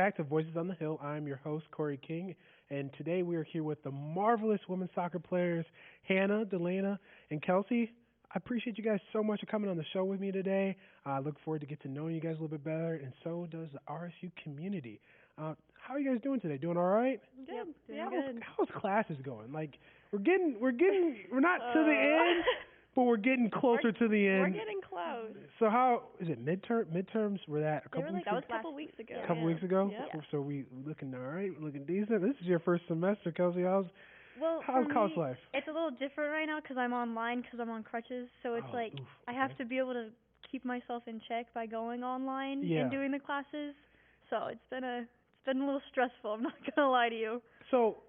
back to Voices on the Hill. I'm your host, Corey King, and today we are here with the marvelous women's soccer players, Hannah, Delana, and Kelsey. I appreciate you guys so much for coming on the show with me today. I look forward to get to know you guys a little bit better, and so does the RSU community. How are you guys doing today? Doing all right? Good. Doing good. How's classes going? Like, we're not to the end, but we're getting closer to the end. We're getting close. So how is it? Midterms were that a They were couple like weeks that ago? was a couple weeks ago. A couple weeks ago. Yep. So we looking all right, looking decent. This is your first semester, Kelsey. How's For college me, life? It's a little different right now because I'm online because I'm on crutches. So it's I have to be able to keep myself in check by going online and doing the classes. So it's been a little stressful. I'm not gonna lie to you. So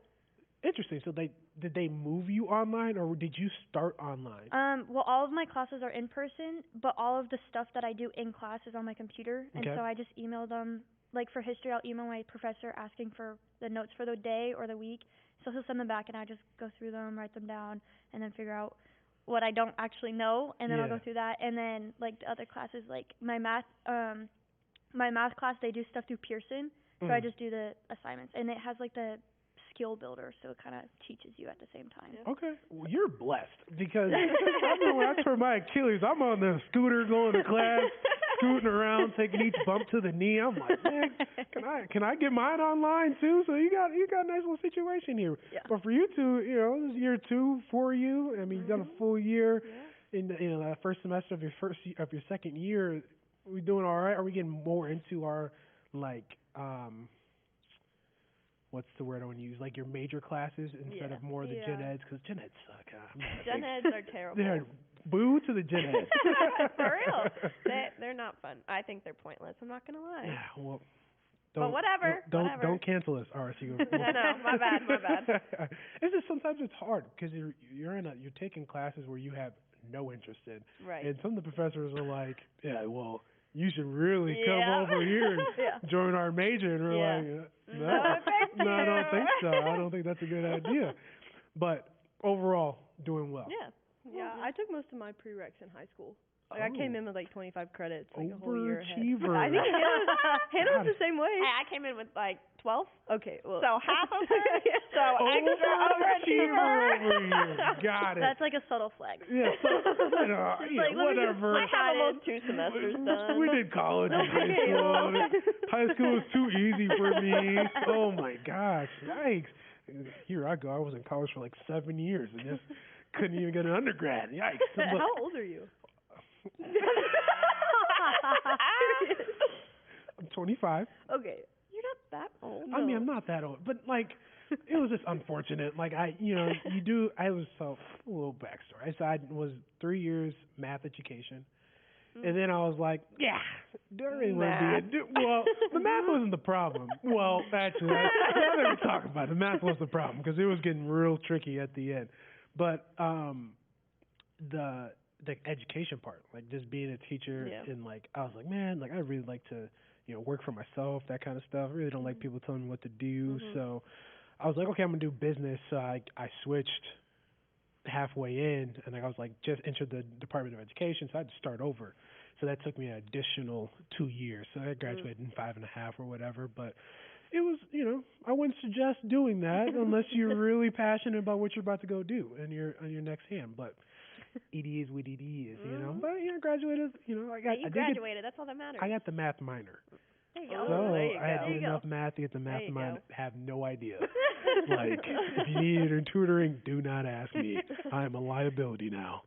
interesting. So did they move you online, or did you start online? Well, all of my classes are in person, but all of the stuff that I do in class is on my computer, and so I just email them. Like for history, I'll email my professor asking for the notes for the day or the week. So he'll send them back, and I just go through them, write them down, and then figure out what I don't actually know, and then I'll go through that. And then like the other classes, like my math class, they do stuff through Pearson, so I just do the assignments, and it has like the skill builder, so it kind of teaches you at the same time. Okay, well, you're blessed because I remember when I tore my Achilles, I'm on the scooter going to class, scooting around, taking each bump to the knee. I'm like, man, can I get mine online too? So you got a nice little situation here. Yeah. But for you two, this is year 2 for you. I mean, you've done a full year in the first semester of your second year. Are we doing all right? Are we getting more into our what's the word I want to use? Like your major classes instead of more of the gen eds, because gen eds suck. Gen eds are terrible. They're boo to the gen eds. For real. They're not fun. I think they're pointless. I'm not gonna lie. Yeah, well, but whatever. Don't cancel us, RSU. No, my bad. It's just sometimes it's hard because you're taking classes where you have no interest in, right? And some of the professors are like, you should really come over here and join our major. And we're like, no, I don't think so. I don't think that's a good idea. But overall, doing well. Yeah, I took most of my prereqs in high school. I came in with like 25 credits, like a whole year ahead. Overachiever. I think Hannah was the same way. I came in with like 12. Okay, well. So half of her. So extra overachiever over here. Got it. That's like a subtle flex. Yeah, whatever. I have almost 2 semesters done. We did college and high school. High school was too easy for me. Oh my gosh, yikes! Here I go. I was in college for like 7 years and just couldn't even get an undergrad. Yikes! How old are you? I'm 25. Okay. You're not that old. I mean, I'm not that old, but like, it was just unfortunate. Like I was a little backstory. I was 3 years math education, and then I was like, do I really want to be well, the math wasn't the problem. Well, actually, I never talk about it. The math was the problem because it was getting real tricky at the end. But the education part, like just being a teacher, and like I was like, man, like I really like to work for myself, that kind of stuff. I really don't like people telling me what to do. So I was like, okay, I'm gonna do business. So I switched halfway in, and I was like, just entered the Department of Education, so I had to start over. So that took me an additional 2 years. So I graduated in 5.5 or whatever. But it was, I wouldn't suggest doing that unless you're really passionate about what you're about to go do on your next hand. But it is what it is, But I graduated. I graduated. That's all that matters. I got the math minor. There you go. So there you I had go. enough math to get the math minor. Have no idea. Like, if you need tutoring, do not ask me. I am a liability now.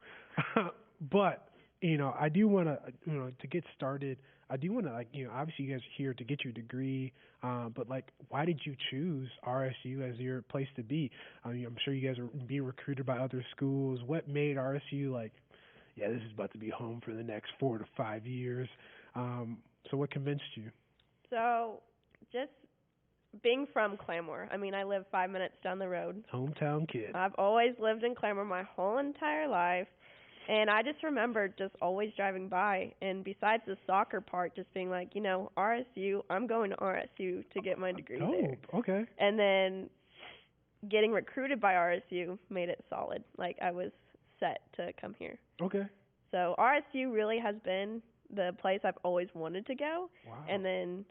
But I do want to, to get started. I do want to, obviously you guys are here to get your degree, but, why did you choose RSU as your place to be? I mean, I'm sure you guys are being recruited by other schools. What made RSU this is about to be home for the next 4 to 5 years? So what convinced you? So just being from Claremore. I mean, I live 5 minutes down the road. Hometown kid. I've always lived in Claremore my whole entire life. And I just remember just always driving by, and besides the soccer part, just being like, RSU, I'm going to RSU to get my degree there. Okay. And then getting recruited by RSU made it solid. Like, I was set to come here. Okay. So RSU really has been the place I've always wanted to go. Wow. And then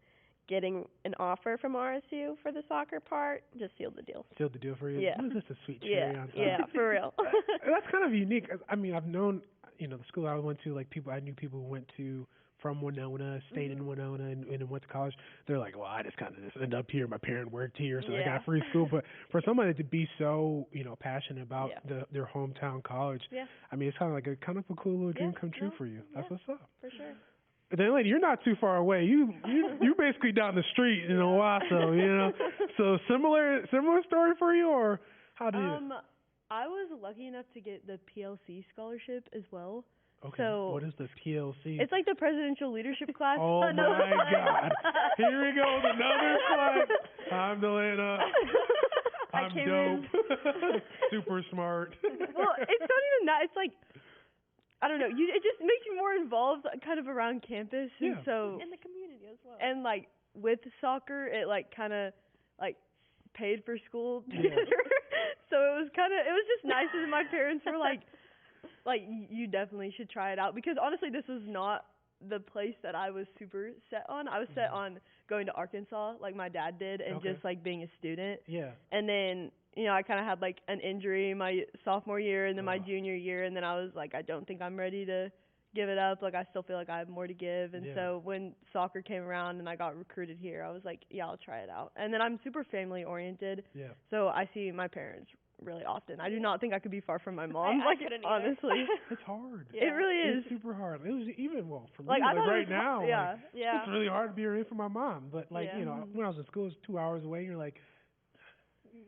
getting an offer from RSU for the soccer part just sealed the deal. Sealed the deal for you? Yeah. It was just a sweet cherry on top. Yeah, for real. That's kind of unique. I mean, I've known, the school I went to, like, I knew people who went to from Winona, stayed in Winona, and went to college. They're like, well, I just kind of just ended up here. My parent worked here, so I got free school. But for somebody to be so, passionate about their hometown college, I mean, it's kind of a cool little dream come true for you. That's what's up. For sure. Delana, you're not too far away. You basically down the street in Owasso, So similar story for you, or how did it? I was lucky enough to get the PLC scholarship as well. Okay. So what is the PLC? It's like the presidential leadership class. Oh my God! Here we go with another class. I'm Delana. I'm dope. Super smart. Well, it's not even that. It's like, I don't know. It just makes you more involved, kind of around campus, and so in the community as well. And like with soccer, it like kind of like paid for school. Yeah. So it was just nice that my parents were like, you definitely should try it out, because honestly, this was not the place that I was super set on. I was set on going to Arkansas, like my dad did, and just like being a student. Yeah. And then, I kind of had like an injury my sophomore year and then my junior year, and then I was like, I don't think I'm ready to give it up. Like, I still feel like I have more to give. And so when soccer came around and I got recruited here, I was like, yeah, I'll try it out. And then I'm super family oriented. Yeah. So I see my parents really often. I do not think I could be far from my mom. I couldn't either. Honestly. It's hard. It really is. It's super hard. It was even, for me, like right now, it's really hard to be ready for my mom. But when I was in school, it was 2 hours away, and you're like,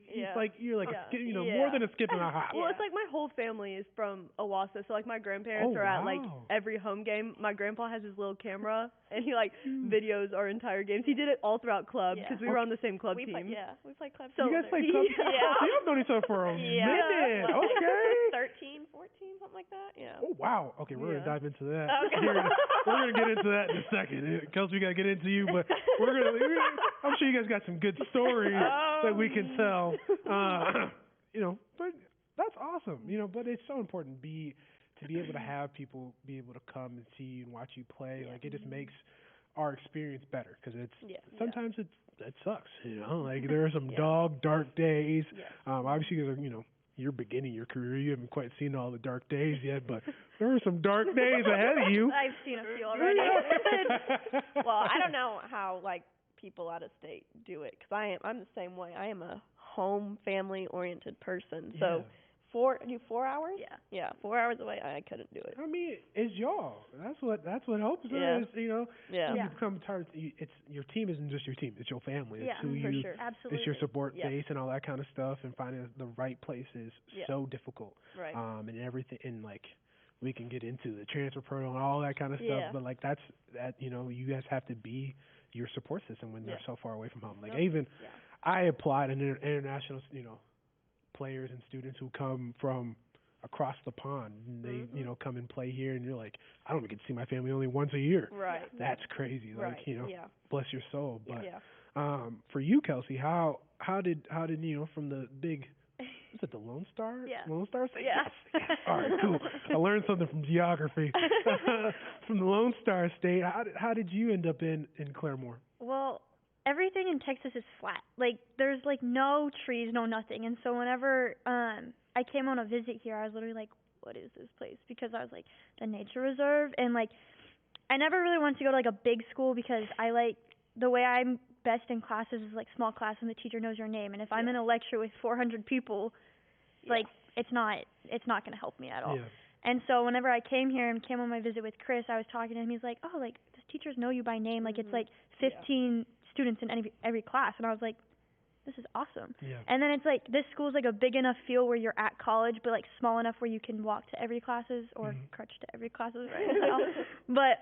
it's like you're like more than a skip and a hop. Well, it's like my whole family is from Owasso, so like my grandparents are at like every home game. My grandpa has his little camera, and he like videos our entire games. He did it all throughout club because we were on the same club team. We played club. So you guys played club? So you've known each other for a minute. Okay. 13, 14, something like that. Yeah. Oh wow. Okay, we're gonna dive into that. Okay. We're gonna get into that in a second. Kelsey, we gotta get into you, but I'm sure you guys got some good stories that we can tell. But that's awesome. But it's so important to be able to have people be able to come and see you and watch you play. Like, it just makes our experience better, because sometimes it sucks. Like, there are some dark days. Obviously, you're beginning your career. You haven't quite seen all the dark days yet, but there are some dark days ahead of you. I've seen a few already. Well, I don't know how people out of state do it, because I'm the same way. I am a home family oriented person. So 4 hours? Yeah, 4 hours away, I couldn't do it. I mean, it's y'all. That's what hope is. You become tired. Your team isn't just your team. It's your family. It's who for you. Sure. Absolutely. It's your support base and all that kind of stuff. And finding the right place is so difficult. Right. And everything. And we can get into the transfer portal and all that kind of stuff. But you guys have to be your support system when they're so far away from home. I applied in international, players and students who come from across the pond, and they, come and play here, and you're like, I don't even get to see my family only once a year. Right. That's crazy. Right. Bless your soul. But for you, Kelsey, how did from the big, is it the Lone Star? Yeah. Lone Star State? Yeah. Yes. All right, cool. I learned something from geography. From the Lone Star State, how did you end up in Claremore? Well, everything in Texas is flat. Like, there's no trees, no nothing. And so whenever I came on a visit here, I was literally like, what is this place? Because I was like, the nature reserve, and I never really wanted to go to a big school, because I the way I'm best in classes is small class and the teacher knows your name. And if I'm in a lecture with 400 people, it's not going to help me at all. Yeah. And so whenever I came here and came on my visit with Chris, I was talking to him. He's like, oh, the teachers know you by name. It's 15 students in every class. And I was like, this is awesome. Yeah. And then it's this school's a big enough feel where you're at college, but small enough where you can walk to every classes or crutch to every classes right now. But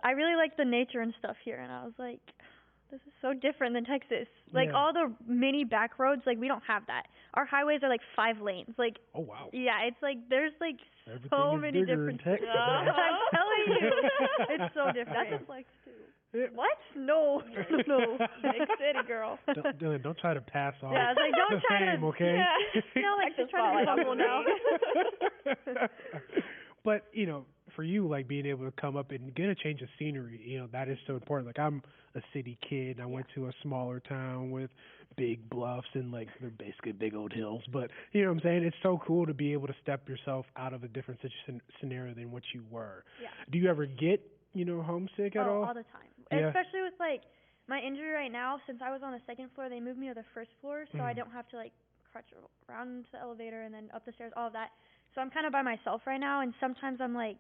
I really like the nature and stuff here, and I was like, this is so different than Texas. All the mini back roads, we don't have that. Our highways are 5 lanes. Oh wow. Yeah, it's there's everything so many different. In Texas. I'm telling you, it's so different. That's Flex too. What? No. Big city girl. Don't try to pass off. Yeah, I was don't try fame, to. Okay. Yeah. No, just trying to be humble now. But for you, like being able to come up and get a change of scenery, that is so important. Like I'm a city kid, and I went to a smaller town with big bluffs and like they're basically big old hills. But you know what I'm saying? It's so cool to be able to step yourself out of a different scenario than what you were. Yeah. Do you ever get homesick at all? All the time. Yeah. Especially with like my injury right now. Since I was on the second floor, they moved me to the first floor, so I don't have to like crutch around to the elevator and then up the stairs, all of that. So I'm kind of by myself right now, and sometimes I'm like,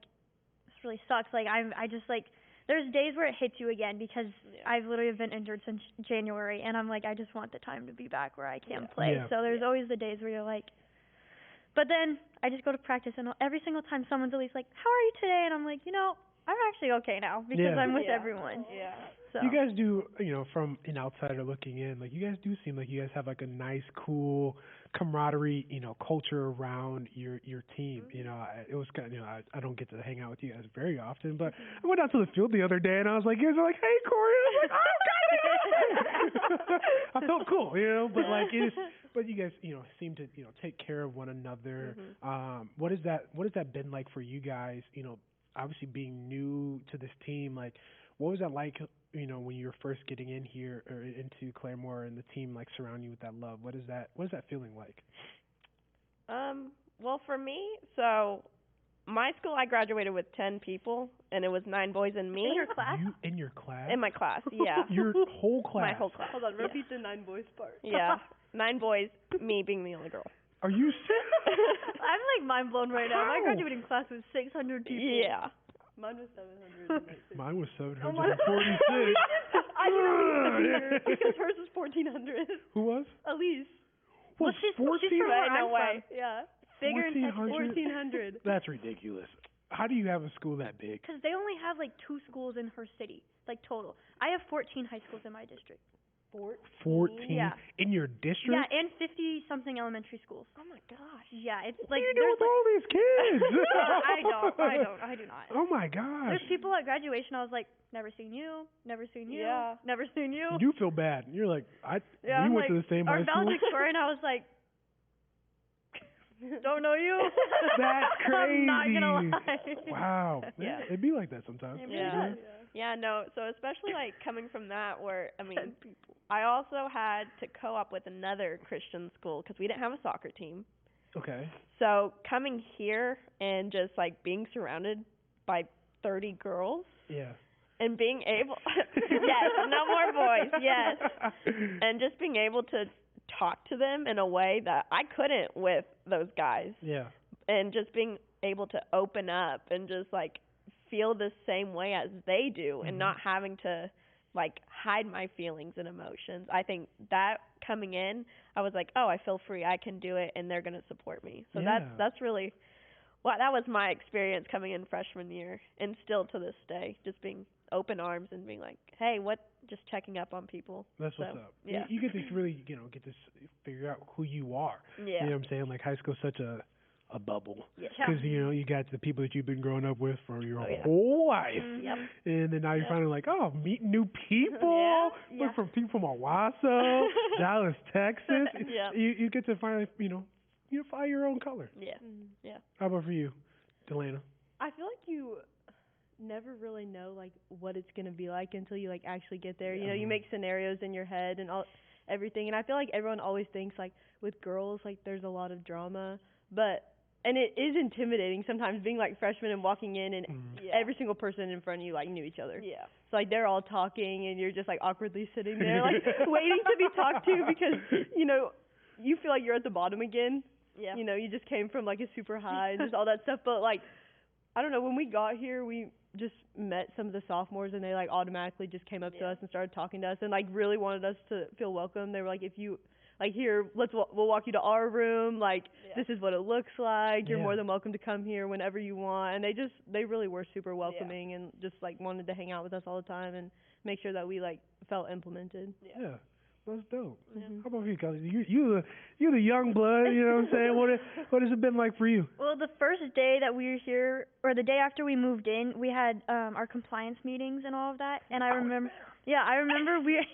this really sucks. Like I just like, there's days where it hits you again because I've literally been injured since January, and I'm like, I just want the time to be back where I can play. Yeah. So there's always the days where you're like, but then I just go to practice, and every single time someone's at least like, how are you today? And I'm like, I'm actually okay now because I'm with everyone. Yeah. So. You guys do, from an outsider looking in, like you guys do seem like you guys have like a nice, cool camaraderie, culture around your team. It was kind of, I don't get to hang out with you guys very often, but I went out to the field the other day and I was like, you guys are like, hey Corey, I was like, oh, God, I felt cool, but like but you guys, seem to, take care of one another. What has that been like for you guys? Obviously being new to this team, like what was that like, when you were first getting in here or into Claremore and the team like surround you with that love? What is that feeling like? Well, for me, so my school, I graduated with 10 people, and it was 9 boys and me. In your class? You in your class? In my class, yeah. Your whole class? My whole class. Hold on, repeat the 9 boys part. Yeah, 9 boys, me being the only girl. Are you serious? I'm like mind blown right now. My graduating class was 600 people. Yeah. Mine was 700. Mine was 746. I know, because hers was 1,400. Who was? Elise. Well, she's from where no I'm way. from. Yeah. Figure in Texas. 1,400. That's ridiculous. How do you have a school that big? Because they only have like 2 schools in her city, like total. I have 14 high schools in my district. 14 Yeah. In your district? Yeah, and 50-something elementary schools. Oh my gosh. Yeah, it's What like do you do with all these kids? I do not. Oh my gosh. There's people at graduation. I was like, never seen you, never seen you, never seen you. You do feel bad. You're like, we I'm went like, to the same high our school. valedictorian, I was like, don't know you. That's crazy. I'm not gonna lie. Wow. Yeah. It'd be like that sometimes. It really Yeah. does. Yeah, no, so especially like coming from that where, I also had to co-op with another Christian school because we didn't have a soccer team. Okay. So coming here and just like being surrounded by 30 girls. Yeah. And being able, yes, no more boys, yes. And just being able to talk to them in a way that I couldn't with those guys. Yeah. And just being able to open up and just like feel the same way as they do and not having to like hide my feelings and emotions. I think that coming in, I was like, oh, I feel free. I can do it and they're going to support me. So that's really that was my experience coming in freshman year and still to this day, just being open arms and being like, hey, just checking up on people. That's what's up. Yeah. You get to really, get to figure out who you are. Yeah. You know what I'm saying? Like high school's such a bubble. Yeah. Because, you got the people that you've been growing up with for your whole life. Yep. And then now you're finally like, meeting new people. Yeah. Look, from people from Owasso, Dallas, Texas. Yeah. You get to finally, find your own color. Yeah. Yeah. How about for you, Delana? I feel like you never really know like what it's gonna be like until you like actually get there. You know, you make scenarios in your head and everything. And I feel like everyone always thinks like with girls like there's a lot of drama, and it is intimidating sometimes being like freshmen and walking in and every single person in front of you like knew each other. Yeah. So like they're all talking and you're just like awkwardly sitting there like waiting to be talked to because you feel like you're at the bottom again. Yeah. You just came from like a super high and just all that stuff, but like I don't know, when we got here we just met some of the sophomores and they like automatically just came up to us and started talking to us and like really wanted us to feel welcome. They were like, if you like here, we'll walk you to our room, like this is what it looks like. You're more than welcome to come here whenever you want. And they really were super welcoming and just like wanted to hang out with us all the time and make sure that we like felt implemented. Yeah. That's dope. How about you, Kelsey? You the young blood, you know what I'm saying? What has it been like for you? Well, the first day that we were here, or the day after we moved in, we had our compliance meetings and all of that. And I remember, we,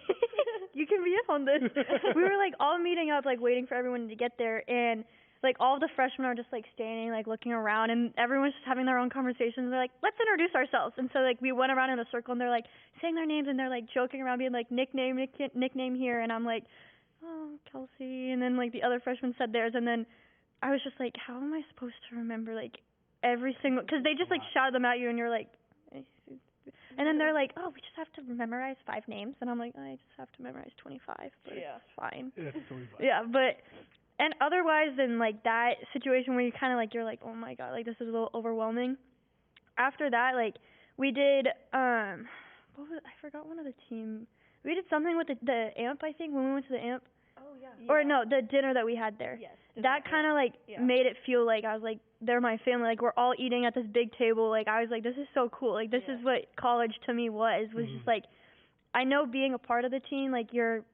you can be in on this. We were like all meeting up, like waiting for everyone to get there. And like all of the freshmen are just like standing, like looking around, and everyone's just having their own conversations. They're like, let's introduce ourselves. And so like we went around in a circle, and they're like saying their names, and they're like joking around, being like nickname here, and I'm like, oh, Kelsey, and then like the other freshmen said theirs, and then I was just like, how am I supposed to remember like every single, because they just like shouted them at you, and you're like, and then they're like, oh, we just have to memorize 5 names, and I'm like, I just have to memorize 25, but it's fine. Yeah, it's totally fine. Yeah, but, and otherwise than like that situation where you kind of like, you're like, oh my god, like this is a little overwhelming. After that, like we did, what was, I forgot one of the team, we did something with the AMP, I think, when we went to the AMP. Oh, yeah. Or no, the dinner that we had there. Yes. That kind of like made it feel like I was like, they're my family. Like we're all eating at this big table. Like I was like, this is so cool. Like this is what college to me was just like, I know being a part of the team, like you're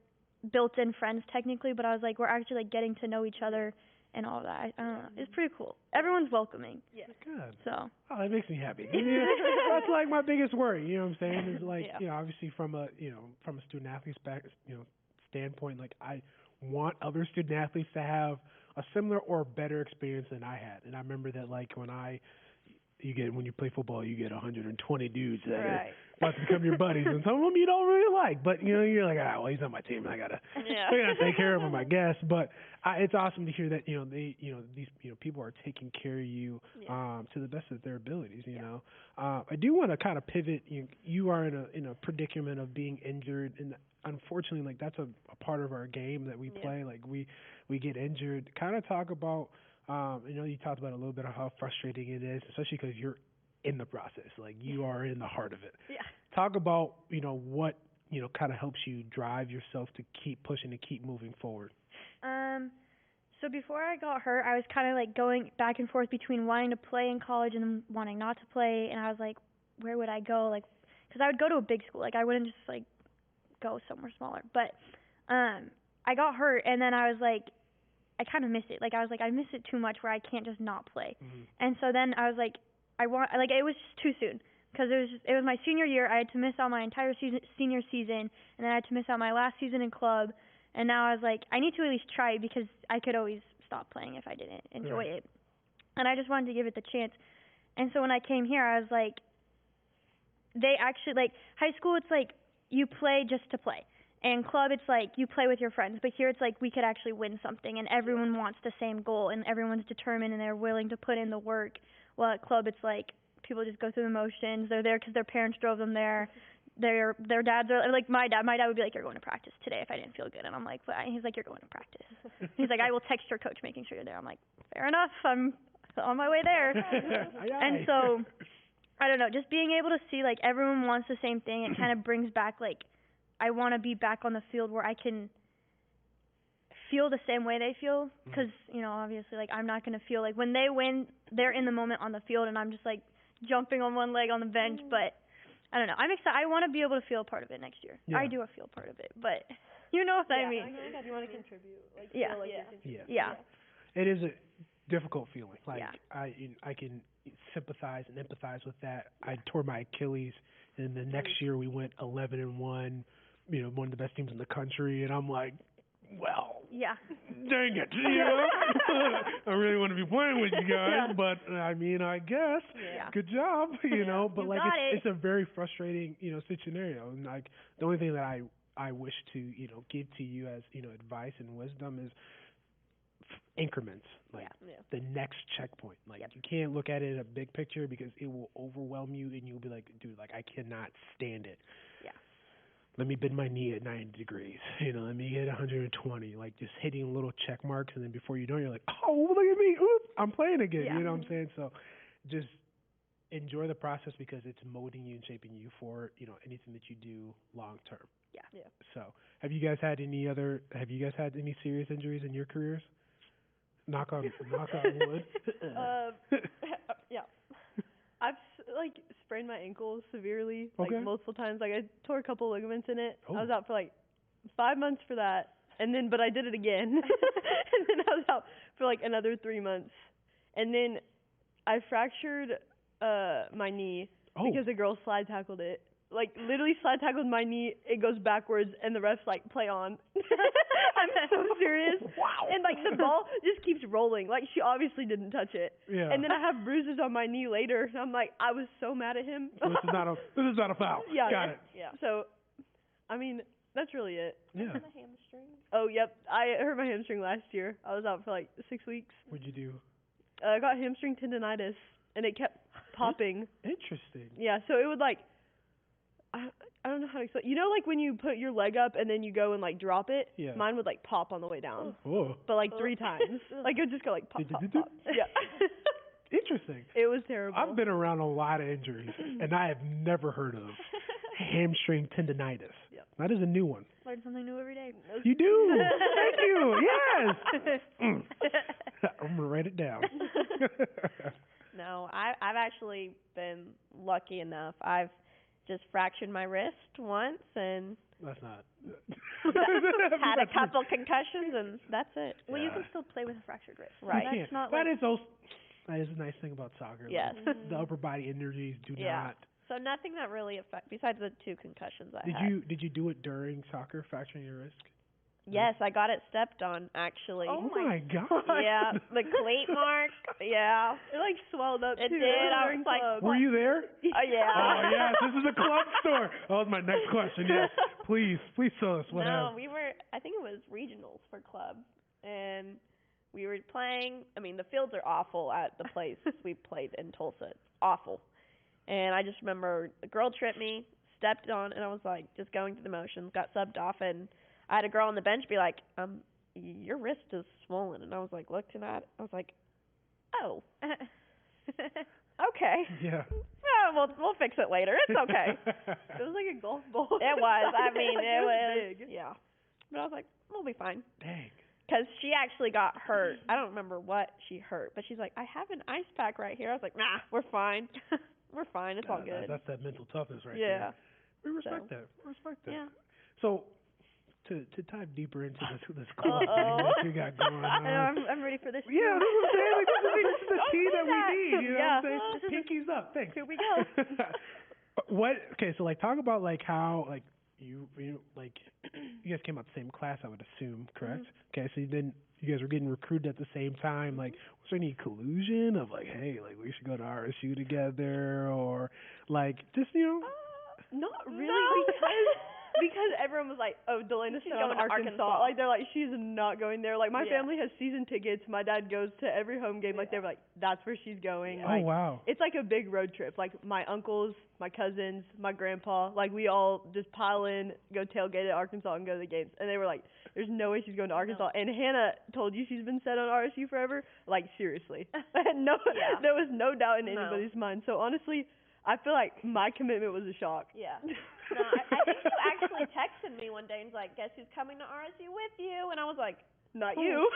built-in friends technically, but I was like, we're actually like getting to know each other and all that. I don't know. It's pretty cool. Everyone's welcoming. Yeah. Good. So. Oh, that makes me happy. That's like my biggest worry. You know what I'm saying? Is like, you know, obviously from a student athlete's standpoint, like I want other student athletes to have a similar or better experience than I had. And I remember that like when you play football, you get 120 dudes that are about to become your buddies, and some of them you don't really like, but you know you're like, well, he's on my team, and I gotta take care of him, I guess. But it's awesome to hear that these people are taking care of you to the best of their abilities. You know, I do want to kind of pivot. You are in a predicament of being injured, and unfortunately, like that's a part of our game that we play. Like we get injured. Kind of talk about. You talked about a little bit of how frustrating it is, especially because you're in the process. Like you are in the heart of it. Yeah. Talk about what kind of helps you drive yourself to keep pushing, to keep moving forward. So before I got hurt, I was kind of like going back and forth between wanting to play in college and then wanting not to play, and I was like, where would I go? Like, because I would go to a big school. Like I wouldn't just like go somewhere smaller. But I got hurt, and then I was like, I kind of miss it. Like I was like, I miss it too much where I can't just not play. And so then I was like, it was just too soon, because it was my senior year. I had to miss out my entire senior season, and then I had to miss out my last season in club. And now I was like, I need to at least try, because I could always stop playing if I didn't enjoy it. And I just wanted to give it the chance. And so when I came here, I was like, they actually, like, high school, it's like you play just to play. And club, it's like you play with your friends. But here it's like we could actually win something, and everyone wants the same goal, and everyone's determined, and they're willing to put in the work. Well, at club, it's like people just go through the motions. They're there because their parents drove them there. Their dads are like my dad. My dad would be like, "You're going to practice today if I didn't feel good," and I'm like, "What?" He's like, "You're going to practice." He's like, "I will text your coach making sure you're there." I'm like, "Fair enough. I'm on my way there." And so, I don't know, just being able to see like everyone wants the same thing. It kind of brings back like, I want to be back on the field where I can feel the same way they feel, because obviously like I'm not going to feel like when they win, they're in the moment on the field, and I'm just like jumping on one leg on the bench, but. I don't know. I'm excited. I want to be able to feel a part of it next year. I do feel part of it, but you know what I mean. Yeah, you want to contribute. Like, yeah. Feel like Yeah. It is a difficult feeling. Like I can sympathize and empathize with that. I tore my Achilles, and the next year we went 11-1. One of the best teams in the country, and I'm like, well, dang it, I really want to be playing with you guys, but I mean, I guess, good job, but like it's a very frustrating, scenario, and like the only thing that I wish to, give to you as, advice and wisdom is increments, like the next checkpoint. Like you can't look at it in a big picture, because it will overwhelm you, and you'll be like, dude, like I cannot stand it. Let me bend my knee at 90 degrees. Let me get 120. Like just hitting little check marks, and then before you know it, you're like, oh, look at me. Oops, I'm playing again. You know what I'm saying? So just enjoy the process, because it's molding you and shaping you for, anything that you do long term. Yeah. So have you guys had any serious injuries in your careers? Knock on wood. Yeah. I've sprained my ankle severely, multiple times. Like I tore a couple ligaments in it. I was out for like 5 months for that, but I did it again, and then I was out for like another 3 months, and then I fractured my knee because a girl slide tackled it. like literally slide tackle with my knee, it goes backwards, and the refs like play on. I'm so serious. Wow. And like the ball just keeps rolling. Like she obviously didn't touch it. Yeah. And then I have bruises on my knee later. And I'm like, I was so mad at him. So this is not a foul. Yeah. Got it. Yeah. So, I mean, that's really it. Yeah. The hamstring. Oh, yep. I hurt my hamstring last year. I was out for like 6 weeks. What'd you do? I got hamstring tendonitis, and it kept popping. Interesting. Yeah, so it would like, I don't know how to explain. You know, like when you put your leg up and then you go and like drop it? Yeah. Mine would like pop on the way down. Oh. But like 3 times. Like it would just go like pop, pop, pop. Yeah. Interesting. It was terrible. I've been around a lot of injuries, and I have never heard of hamstring tendonitis. Yep. That is a new one. Learn something new every day. You do. Thank you. Yes. I'm gonna write it down. No, I've actually been lucky enough. I've just fractured my wrist once and That's not. had a couple concussions, and that's it. Well, you Yeah. can still play with a fractured wrist. Right. You That's can't. not That like is also. That is a nice thing about soccer. Yes. Like, the upper body injuries do Yeah. not. So nothing that really affect besides the 2 concussions I Did had. you do it during soccer, fracturing your wrist? Yes, I got it stepped on actually. Oh my God. Yeah, the cleat mark. Yeah. It like swelled up It too. did. I during was like, club. Were you there? Oh yeah. Oh yes, this is a club store. That was my next question. Yes, please tell us what No, happened. we were. I think it was regionals for club, and we were playing. I mean, the fields are awful at the place we played in Tulsa. It's awful. And I just remember the girl tripped me, stepped on, and I was like, just going through the motions, got subbed off, and I had a girl on the bench be like, your wrist is swollen, and I was like, looking at it, I was like, oh, okay. Yeah. We'll fix it later. It's okay. It was like a golf ball. It was. I mean, Like, it was big. Yeah. But I was like, we'll be fine. Dang. Because she actually got hurt. I don't remember what she hurt, but she's like, I have an ice pack right here. I was like, nah, we're fine. We're fine. It's all good. That's that mental toughness right Yeah. there. We respect that. We respect that. Yeah. So, to dive deeper into this club thing that you got going on. I know, I'm ready for this. Yeah, that's what I'm saying. Like, this is the tea that we need. You know Yeah. what I'm saying? Pinkies up. Thanks. Here we go. Okay, so like talk about like how like you like you guys came out the same class, I would assume, correct? Okay, so you guys were getting recruited at the same time. Like, was there any collusion of like, hey, like we should go to RSU together, or like just Not really, No. because everyone was like, oh, Delana's She's going going to to Arkansas. Arkansas. Like, they're like, she's not going there. Like, my Yeah. family has season tickets. My dad goes to every home game. Like, they were like, that's where she's going. Oh Like, wow. it's like a big road trip. Like, my uncles, my cousins, my grandpa, like, we all just pile in, go tailgate at Arkansas and go to the games. And they were like, there's no way she's going to Arkansas. And Hannah told you she's been set on RSU forever. Like, seriously. Yeah. There was no doubt in No. anybody's mind. So, honestly, I feel like my commitment was a shock. Yeah. No, I think you actually texted me one day and was like, guess who's coming to RSU with you? And I was like, Not Who? you.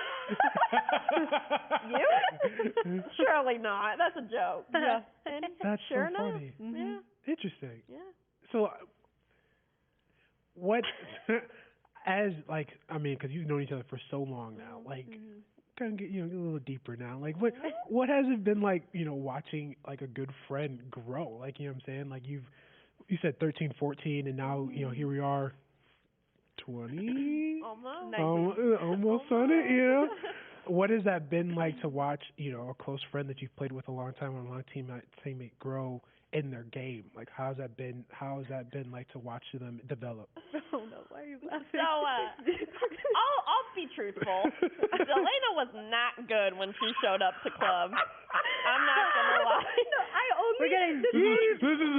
you? Surely not. That's a joke. Yeah. And That's sure so enough. funny. Yeah. Interesting. Yeah. So, what, as like, I mean, because you've known each other for so long now, like, kind of get get a little deeper now. Like, what has it been like, watching like a good friend grow? Like, you know what I'm saying? Like, you said 13, 14, and now here we are, 20, almost on it. Yeah. What has that been like to watch, a close friend that you've played with a long time, or a long teammate grow in their game? Like, how's that been like to watch them develop? Oh no, why are you laughing? So, I'll be truthful. Delana was not good when she showed up to club. I'm not gonna lie. No, I only. We're getting This is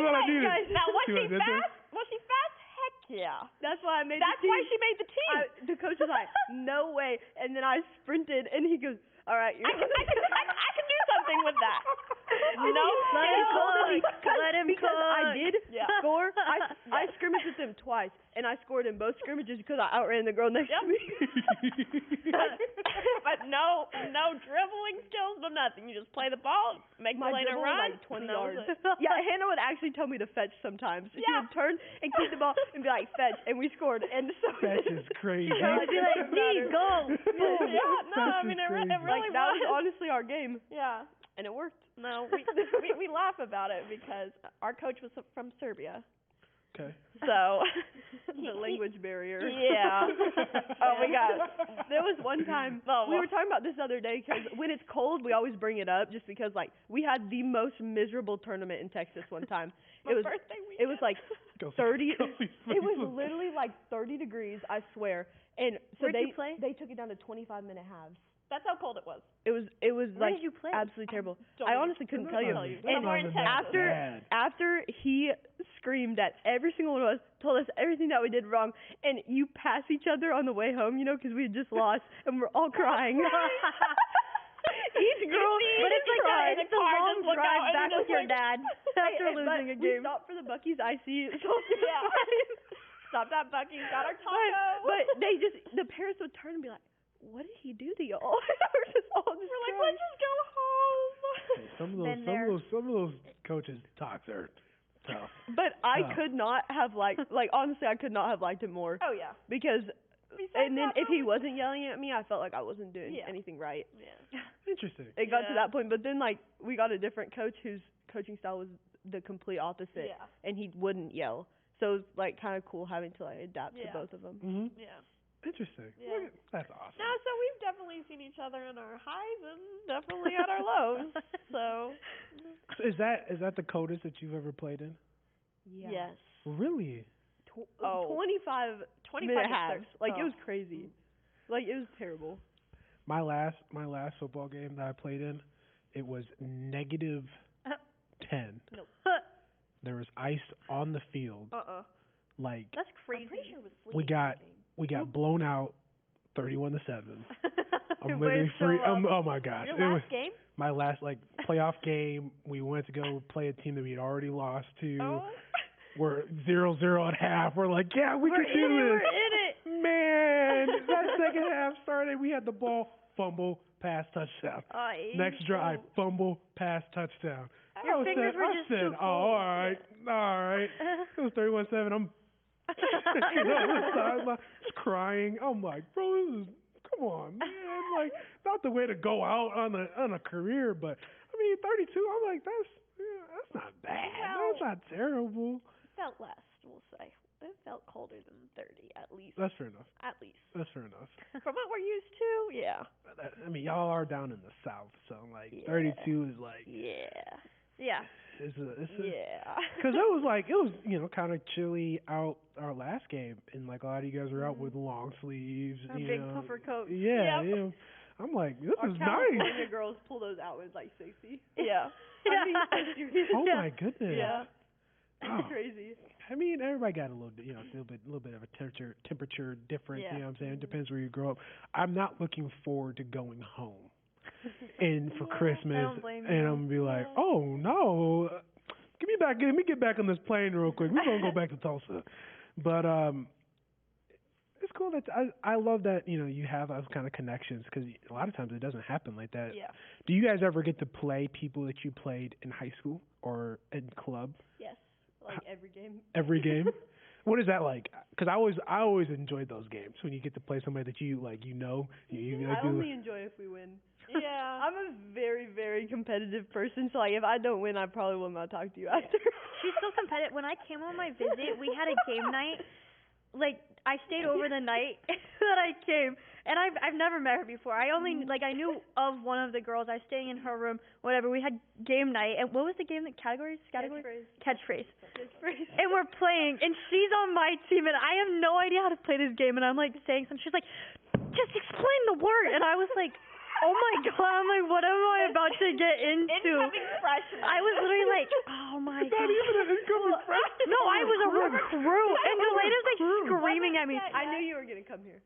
what I needed. Guys, now was See she what I did there? fast? Was she fast? Heck yeah. That's why I made. That's the team. why she made the team. The coach was like, "No way!" And then I sprinted, and he goes, "All right, you're." I can do something with that. No, Let him skill. cook. Let him because I cook. did score. I scrimmaged with him twice, and I scored in both scrimmages because I outran the girl next to me. But no dribbling skills, no nothing. You just play the ball, make My Delana dribble run. was like 20 and that was yards. it. Yeah, Hannah would actually tell me to fetch sometimes. She Yeah. would turn and keep the ball and be like, "Fetch," and we scored. And so That is crazy. I would be like, me, go. Boom. Yeah, no, That's I mean it crazy. really like that was was. honestly our game, Yeah. and it worked. No, we laugh about it because our coach was from Serbia, Okay. So the language barrier. Yeah. Oh my God. There was one time we were talking about this other day because when it's cold, we always bring it up just because like we had the most miserable tournament in Texas one time. My birthday weekend. It was like 30. It was literally like 30 degrees, I swear. And so Where'd you play? they took it down to 25-minute halves. That's how cold it was. It was Where like did you play? absolutely terrible. Don't I even honestly couldn't tell you. And after he screamed at every single one of us, told us everything that we did wrong, and you pass each other on the way home, you know, because we had just lost, and we're all crying. Each girl, but it's like that. It's a long drive back with your dad after losing a game. We stopped for the Buc-ee's icy. Stopped at Buc-ee's, got our taco. But the parents would turn and be like, "What did he do to y'all?" We're just all just We're like, let's just go home. Hey, some of those coaches' talks are tough. But I could not have like honestly, I could not have liked him more. Oh yeah. Because and then if he wasn't yelling at me, I felt like I wasn't doing anything right. Yeah. Interesting. It got to that point, but then like we got a different coach whose coaching style was the complete opposite, and he wouldn't yell. So it was like kind of cool having to like adapt to both of them. Mm-hmm. Yeah. Interesting. Yeah. That's awesome. No, so we've definitely seen each other in our highs and definitely at our lows. So Is that the coldest that you've ever played in? Yeah. yes. Really? 25 minute halves. Like it was crazy. Like it was terrible. My last football game that I played in, it was -10. Nope. There was ice on the field. Like That's crazy. I'm pretty sure it was we got blown out 31-7. I'm Way literally to show free. up. Oh my gosh. Your It was last game? my last like playoff game. We went to go play a team that we had already lost to. Oh. We're 0-0 at half. We're like, yeah, we can do this. We're in it. Man, that second half started. We had the ball, fumble, pass, touchdown. Next drive, fumble, pass, touchdown. Your fingers were just too oh, all right. It was 31-7. I'm just crying. I'm like, bro, this is, come on, man. Like, not the way to go out on a career, but I mean, 32. I'm like, that's not bad. Well, That's not terrible. It felt less, we'll say. It felt colder than 30, at least. That's fair enough. At least. That's fair enough. From what we're used to, yeah. I mean, y'all are down in the South, so like 32 is like. Yeah. It's Yeah. Because it was kind of chilly out our last game, and like a lot of you guys were out with long sleeves. Our big puffer coats. Yeah, yeah. I'm like, this Our is California nice. girls pull those out when it's like 60. Yeah. Oh my goodness. Yeah. Oh. Crazy. I mean, everybody got a little bit, little bit of a temperature difference. Yeah. You know what I'm saying? It depends where you grow up. I'm not looking forward to going home. And for Christmas, I don't blame and you. I'm gonna be like, oh no, let me get back on this plane real quick. We're gonna go back to Tulsa, but it's cool that I love that you have those kind of connections because a lot of times it doesn't happen like that. Yeah. Do you guys ever get to play people that you played in high school or in club? Yes. Like every game. Every game. What is that like? Because I always enjoyed those games when you get to play somebody that you like. I only enjoy if we win. Yeah. I'm a very, very competitive person, so like if I don't win, I probably will not talk to you after. She's so competitive. When I came on my visit, we had a game night. Like I stayed over the night that I came, and I've never met her before. I only I knew of one of the girls. I was staying in her room. Whatever. We had game night, and what was the game? Categories? Catchphrase. And we're playing, and she's on my team, and I have no idea how to play this game. And I'm like saying something. She's like, just explain the word, and I was like. Oh my god, I'm like, what am I about to get into? Incoming freshman. I was literally like, oh my god. Not even an incoming freshman. No, I was a recruit. And Delena's like screaming at me. I knew you were going to come here.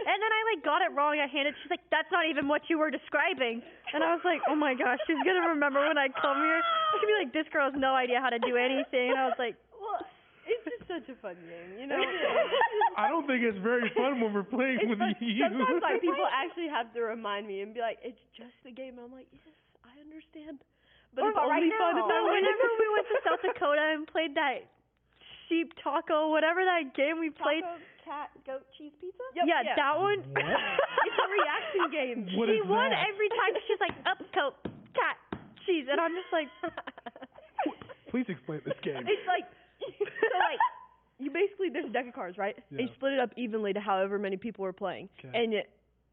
And then I got it wrong. I handed, she's like, that's not even what you were describing. And I was like, oh my gosh, she's going to remember when I come here. She's going to be like, this girl has no idea how to do anything. And I was like, well, it's just such a fun game, I don't think it's very fun when we're playing with you. Sometimes people actually have to remind me and be like, it's just a game. And I'm like, yes, I understand. But it's only fun if whenever we went to South Dakota and played that sheep taco, whatever that game we played. Taco, cat, goat, cheese pizza? Yep, yeah, that one. What? It's a reaction game. She won every time. She's like, up, goat, cat, cheese. And I'm just like... Please explain this game. It's like, so like, you basically, there's a deck of cards, right? Yeah. And you split it up evenly to however many people are playing. Okay. And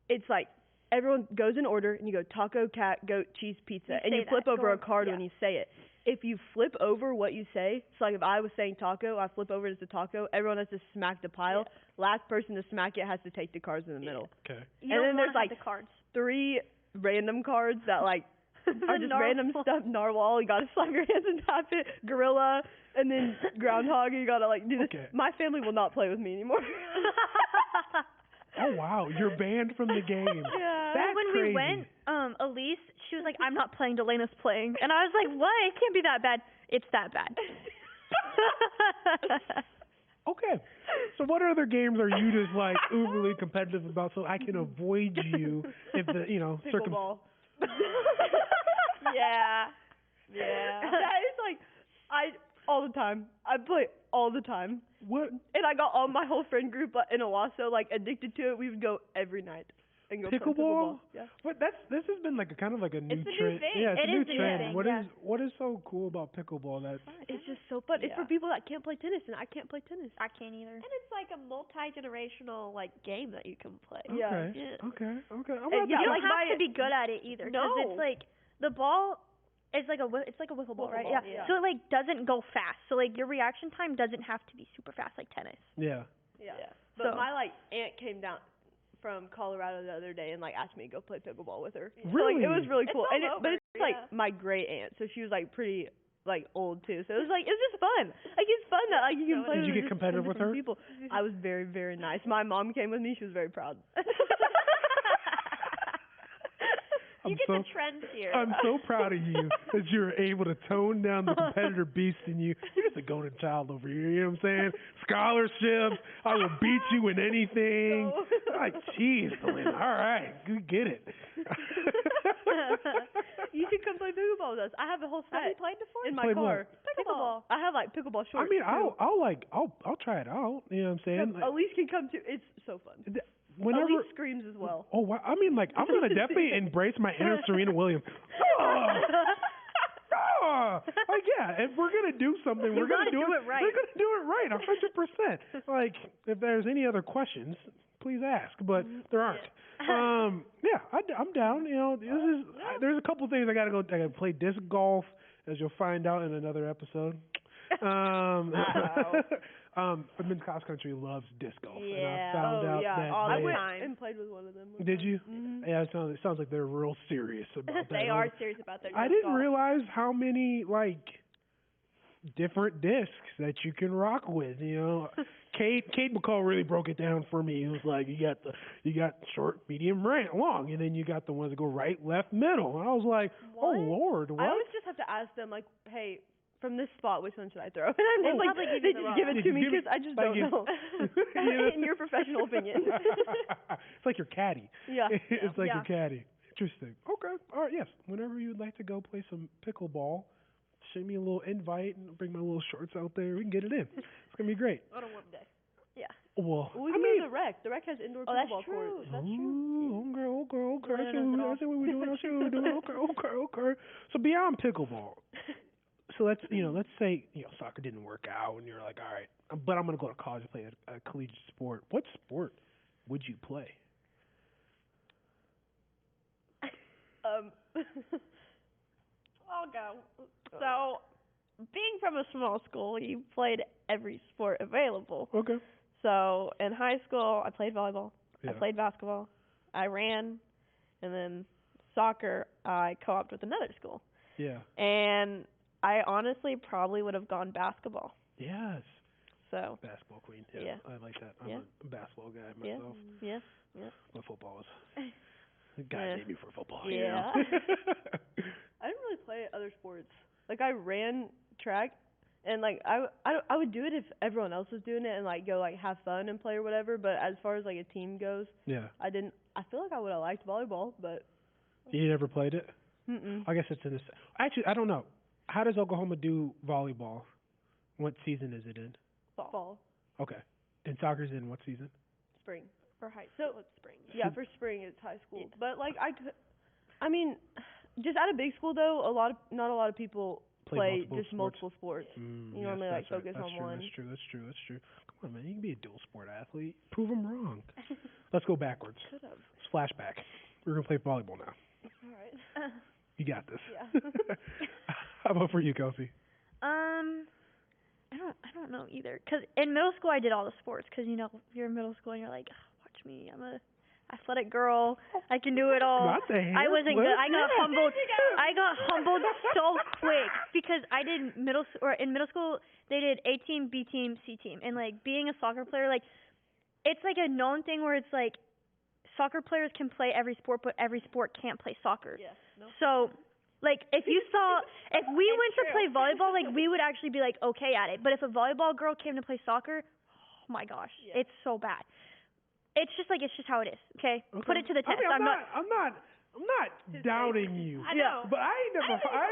it's like, everyone goes in order, and you go taco, cat, goat, cheese, pizza. And you flip over a card when you say it. If you flip over what you say, so like if I was saying taco, I flip over it as a taco, everyone has to smack the pile. Yeah. Last person to smack it has to take the cards in the middle. Okay. You and don't then there's like the cards. 3 random cards that like are just random stuff. Narwhal, you gotta slap your hands and tap it. Gorilla, and then groundhog, you gotta like do this. Okay. My family will not play with me anymore. Oh wow, you're banned from the game. Yeah. That's when crazy. we went, Elise, she was like, I'm not playing, Delana's playing. And I was like, what? It can't be that bad. It's that bad. Okay. So what other games are you just like uberly competitive about so I can avoid you if the, Pickleball. Yeah. That is like, all the time. I play all the time. What? And I got all my whole friend group in Owasso addicted to it. We would go every night and go play pickleball. Yeah. But this has been like a kind of like a new It's a trend. new thing. Yeah, it's It a new is a new trend. thing, What is so cool about pickleball that It's just so fun. It's for people that can't play tennis, and I can't play tennis. I can't either. And it's like a multi-generational game that you can play. Okay. Yeah. Okay. And You don't have to be good at it either. No. Because it's like, the ball is like a wiffle ball, right? Ball, Yeah. So it doesn't go fast. So your reaction time doesn't have to be super fast like tennis. Yeah. But my aunt came down from Colorado the other day and asked me to go play pickleball with her. Really? So, it was really cool. It's all But over, it's my great aunt, so she was pretty old too. So it was just fun. It's fun that you can play Did you with get competitive with her? people. I was very, very nice. My mom came with me. She was very proud. You get the trends here. I'm so proud of you that you're able to tone down the competitor beast in you. You're just a golden child over here, you know what I'm saying? Scholarships, I will beat you in anything. Jeez, Delana, all right, good, get it. You should come play pickleball with us. I have a whole set. Have you played before? In my Play car. what? Pickleball. I have pickleball shorts. I mean, too. I'll try it out, you know what I'm saying? Elise can come too. It's so fun. Whenever, Elise screams as well. Oh, wow. I mean, I'm going to definitely embrace my inner Serena Williams. If we're going to do something, we're going to do it right. We're going to do it right, 100%. If there's any other questions, please ask, but there aren't. I'm down. There's a couple things I got to go. I got to play disc golf, as you'll find out in another episode. Men's cross country loves disc golf, and I found out that I went and played with one of them. Did you? Mm-hmm. Yeah, it sounds like they're real serious about that. They are serious about their disc I didn't golf. realize how many different discs that you can rock with. Cade McCall really broke it down for me. It was like you got short, medium, long, and then you got the ones that go right, left, middle. And I was like, what? Oh Lord, what? I always just have to ask them hey, from this spot, which one should I throw? And I'm They just give it to me because I just don't know. In your professional opinion. It's like your caddy. Yeah. It's like your caddy. Interesting. Okay. All right. Yes. Whenever you'd like to go play some pickleball, send me a little invite and bring my little shorts out there. We can get it in. It's gonna be great. On a warm day. Yeah. Well, we can go to the rec. The rec has indoor pickleball courts. That's true. Ooh, okay. I see what we're doing. Okay. So beyond pickleball. So let's say soccer didn't work out and you're like, all right, but I'm gonna go to college and play a collegiate sport. What sport would you play? I'll go. So, being from a small school, you played every sport available. Okay. So in high school, I played volleyball. Yeah. I played basketball. I ran, and then soccer. I co-opted with another school. Yeah. And I honestly probably would have gone basketball. Yes. So. Basketball queen. Yeah. I like that. I'm a basketball guy myself. Yeah. But football is. God made me for football. Yeah. I didn't really play other sports. I ran track, and I would do it if everyone else was doing it and go have fun and play or whatever. But as far as a team goes, I didn't. I feel like I would have liked volleyball, but you never played it. I guess it's in this. Actually, I don't know. How does Oklahoma do volleyball? What season is it in? Fall. Okay. And soccer's in what season? Spring. For high school, it's spring. Yeah, for spring it's high school. Yeah. But just at a big school though, not a lot of people play multiple sports. You normally focus on one. That's true. Come on, man, you can be a dual sport athlete. Prove them wrong. Let's go backwards. Let's flashback. We're gonna play volleyball now. All right. You got this. Yeah. How about for you, Kelsey? I don't know either. Cause in middle school I did all the sports. Cause you're in middle school and you're like, watch me, I'm a athletic girl. I can do it all. I wasn't good. I got humbled so quick because I did in middle school they did A team, B team, C team, and being a soccer player, it's a known thing where it's soccer players can play every sport, but every sport can't play soccer. Yeah. No. So if we went to play volleyball, we would actually be okay at it. But if a volleyball girl came to play soccer, oh my gosh, it's so bad. It's just how it is. Okay? Put it to the test. I'm not doubting you. I know. But I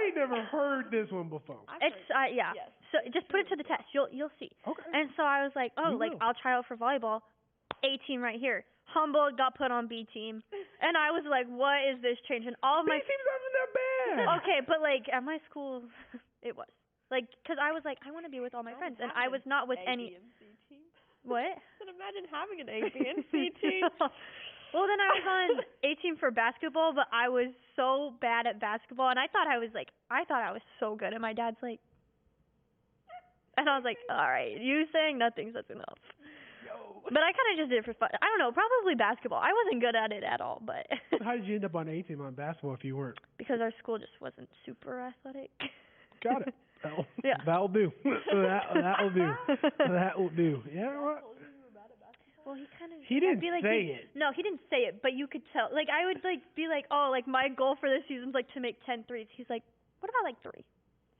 ain't never heard this one before. It's yeah. Yes. So just put it to the test. You'll see. Okay. And so I was I'll try out for volleyball. A team right here. Humboldt got put on B team, and I was like, what is this change? And all of my B team's not that bad. Okay, but at my school, it was because I was I want to be with all my friends, and I was not with any. What? But imagine having an A, B, and C team. Well, then I was on A team for basketball, but I was so bad at basketball, and I thought I was so good, and my dad's and I was like, all right, you saying nothing's that's enough. But I kind of just did it for fun. I don't know, probably basketball. I wasn't good at it at all, but. How did you end up on A team on basketball if you weren't? Because our school just wasn't super athletic. Got it. That'll do. That'll do. That'll do. Yeah. Well, he kind of. He didn't say it. No, he didn't say it, but you could tell. I would be my goal for this season's to make 10 threes. He's like, what about 3?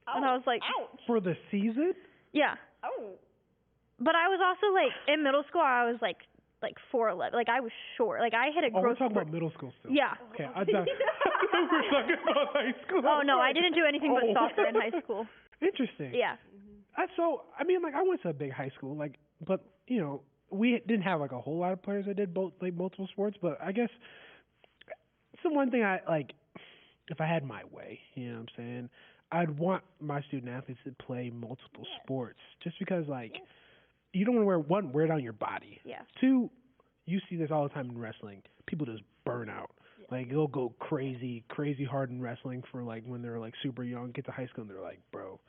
Oh, and I was like, ouch. For the season? Yeah. Oh. But I was also in middle school. I was 4'11". I was short. I hit a growth. We're talking about middle school still. Yeah. Okay, I thought we're talking about high school. Oh no, I didn't do anything but soccer in high school. Interesting. Yeah. So I went to a big high school, but we didn't have a whole lot of players that did both multiple sports. But I guess it's the one thing I if I had my way, you know what I'm saying, I'd want my student athletes to play multiple sports, just because you don't want to wear it on your body. Yeah. 2, you see this all the time in wrestling. People just burn out. Yeah. They'll go crazy hard in wrestling for when they're super young, get to high school and they're like, bro,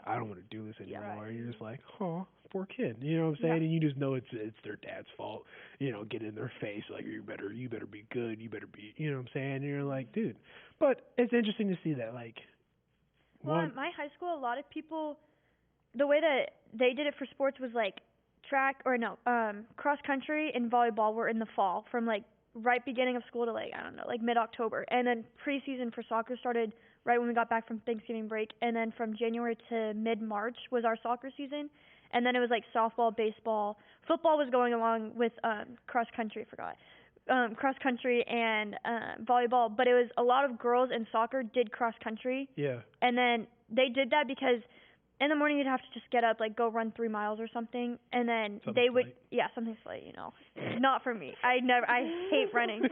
I don't want to do this anymore. Yeah, right. You're just oh, poor kid. You know what I'm saying? Yeah. And you just know it's their dad's fault. Get in their face you better be good. You better be. You know what I'm saying? And you're like, dude. But it's interesting to see that Well, in my high school, a lot of people, the way that they did it for sports was cross country and volleyball were in the fall from right beginning of school to mid-October, and then preseason for soccer started right when we got back from Thanksgiving break, and then from January to mid-March was our soccer season, and then it was softball, baseball, football was going along with cross country. I forgot. Cross country and volleyball, but it was a lot of girls in soccer did cross country. Yeah. And then they did that because in the morning you'd have to just get up, go run 3 miles or something, and then something slight, Not for me. I hate running.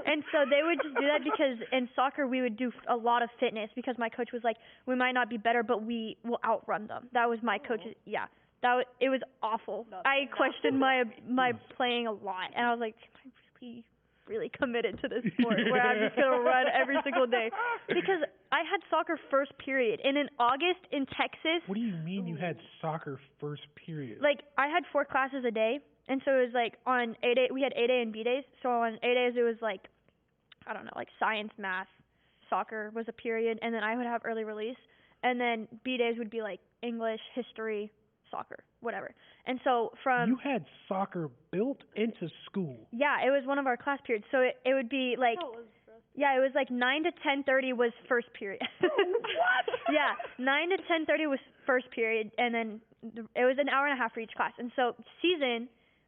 And so they would just do that because in soccer we would do a lot of fitness because my coach was like, we might not be better, but we will outrun them. That was my coach's, it was awful. I questioned my playing a lot, and I was like, am I really committed to this sport where I'm just going to run every single day? Because I had soccer first period, and in August in Texas. What do you mean you had soccer first period? I had 4 classes a day, and so it was on A day, we had A day and B days. So on A days it was I don't know, science, math, soccer was a period, and then I would have early release, and then B days would be English, history, soccer, whatever. And so from... You had soccer built into school. Yeah, it was one of our class periods. So it would be yeah, it was 9 to 10:30 was first period. What? Yeah, 9 to 10:30 was first period, and then it was an hour and a half for each class. And so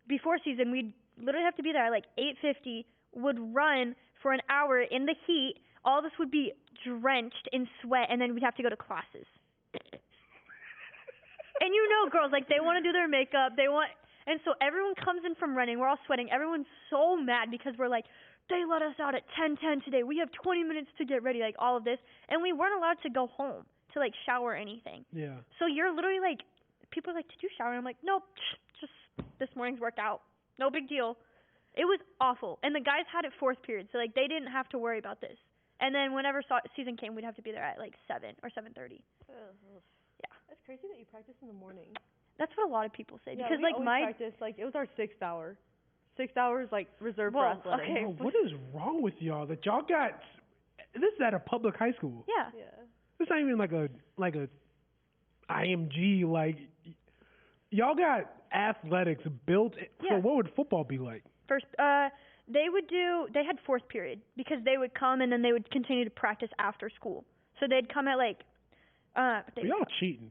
before season, we'd literally have to be there at 8:50, would run for an hour in the heat. All of us would be drenched in sweat, and then we'd have to go to classes. And girls, they want to do their makeup, and so everyone comes in from running, we're all sweating, everyone's so mad because we're they let us out at 10:10 today, we have 20 minutes to get ready, all of this, and we weren't allowed to go home to like shower or anything. Yeah. So you're literally like, people are like, did you shower? And I'm like, nope, just this morning's workout. No big deal. It was awful. And the guys had it fourth period, so like they didn't have to worry about this. And then whenever season came, we'd have to be there at like 7 or 7:30. Yeah. That's crazy that you practice in the morning. That's what a lot of people say. Yeah, because we like always practice, like it was our 6th hour. 6 hours like reserved for athletics. Okay. Oh, what is wrong with y'all that y'all got? This is at a public high school. Yeah. Yeah. It's not even like a IMG. Like y'all got athletics built. So what would football be like? First, they had fourth period because they would come and then they would continue to practice after school. So they'd come at like, y'all cheating.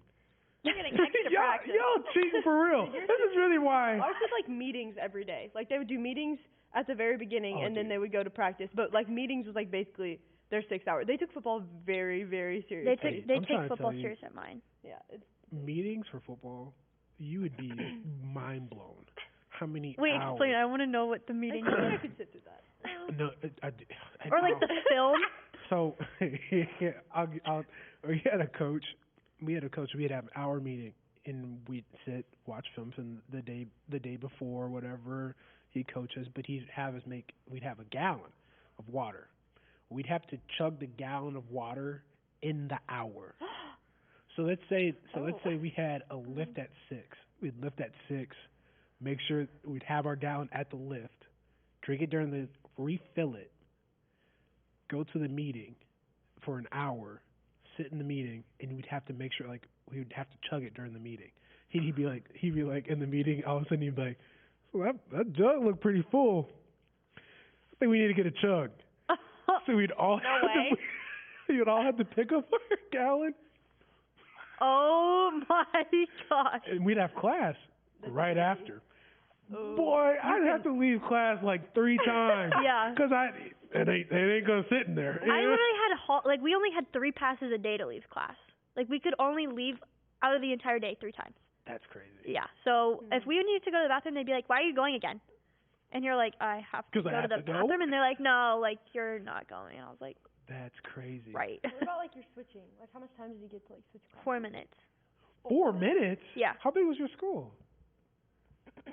You're getting extra practice. Y'all cheating for real. This is really why. Ours was like meetings every day. Like they would do meetings at the very beginning and then they would go to practice. But like meetings was like basically their 6 hours. They took football very, very seriously. They take football serious at mine. Yeah. Meetings for football, you would be mind blown. How many Wait, hours? explain. I want to know what the meeting is. I could sit through that. No, or like the film. So, we had a coach. We'd have an hour meeting, and we'd sit, watch films, and the day before, whatever, he'd coach us, but we'd have a gallon of water. We'd have to chug the gallon of water in the hour. So let's say we had a lift at 6. We'd lift at 6, make sure we'd have our gallon at the lift, drink it refill it, go to the meeting for an hour, sit in the meeting, and we'd have to make sure we would have to chug it during the meeting. He'd be like in the meeting, all of a sudden he'd be like, well, that jug looked pretty full. I think we need to get a chug. So we'd all have to pick up our gallon. Oh my gosh! And we'd have class right after. Boy, I'd have to leave class like 3 times. Yeah. Because it ain't gonna sit in there. I literally had we only had 3 passes a day to leave class. Like we could only leave out of the entire day 3 times. That's crazy. Yeah. So if we needed to go to the bathroom, they'd be like, "Why are you going again?" And you're like, "I have to go to the bathroom." And they're like, "No, like you're not going." And I was like, "That's crazy." Right. What about like your switching? Like how much time did you get to like switch classes? 4 minutes. 4 minutes? Yeah. How big was your school?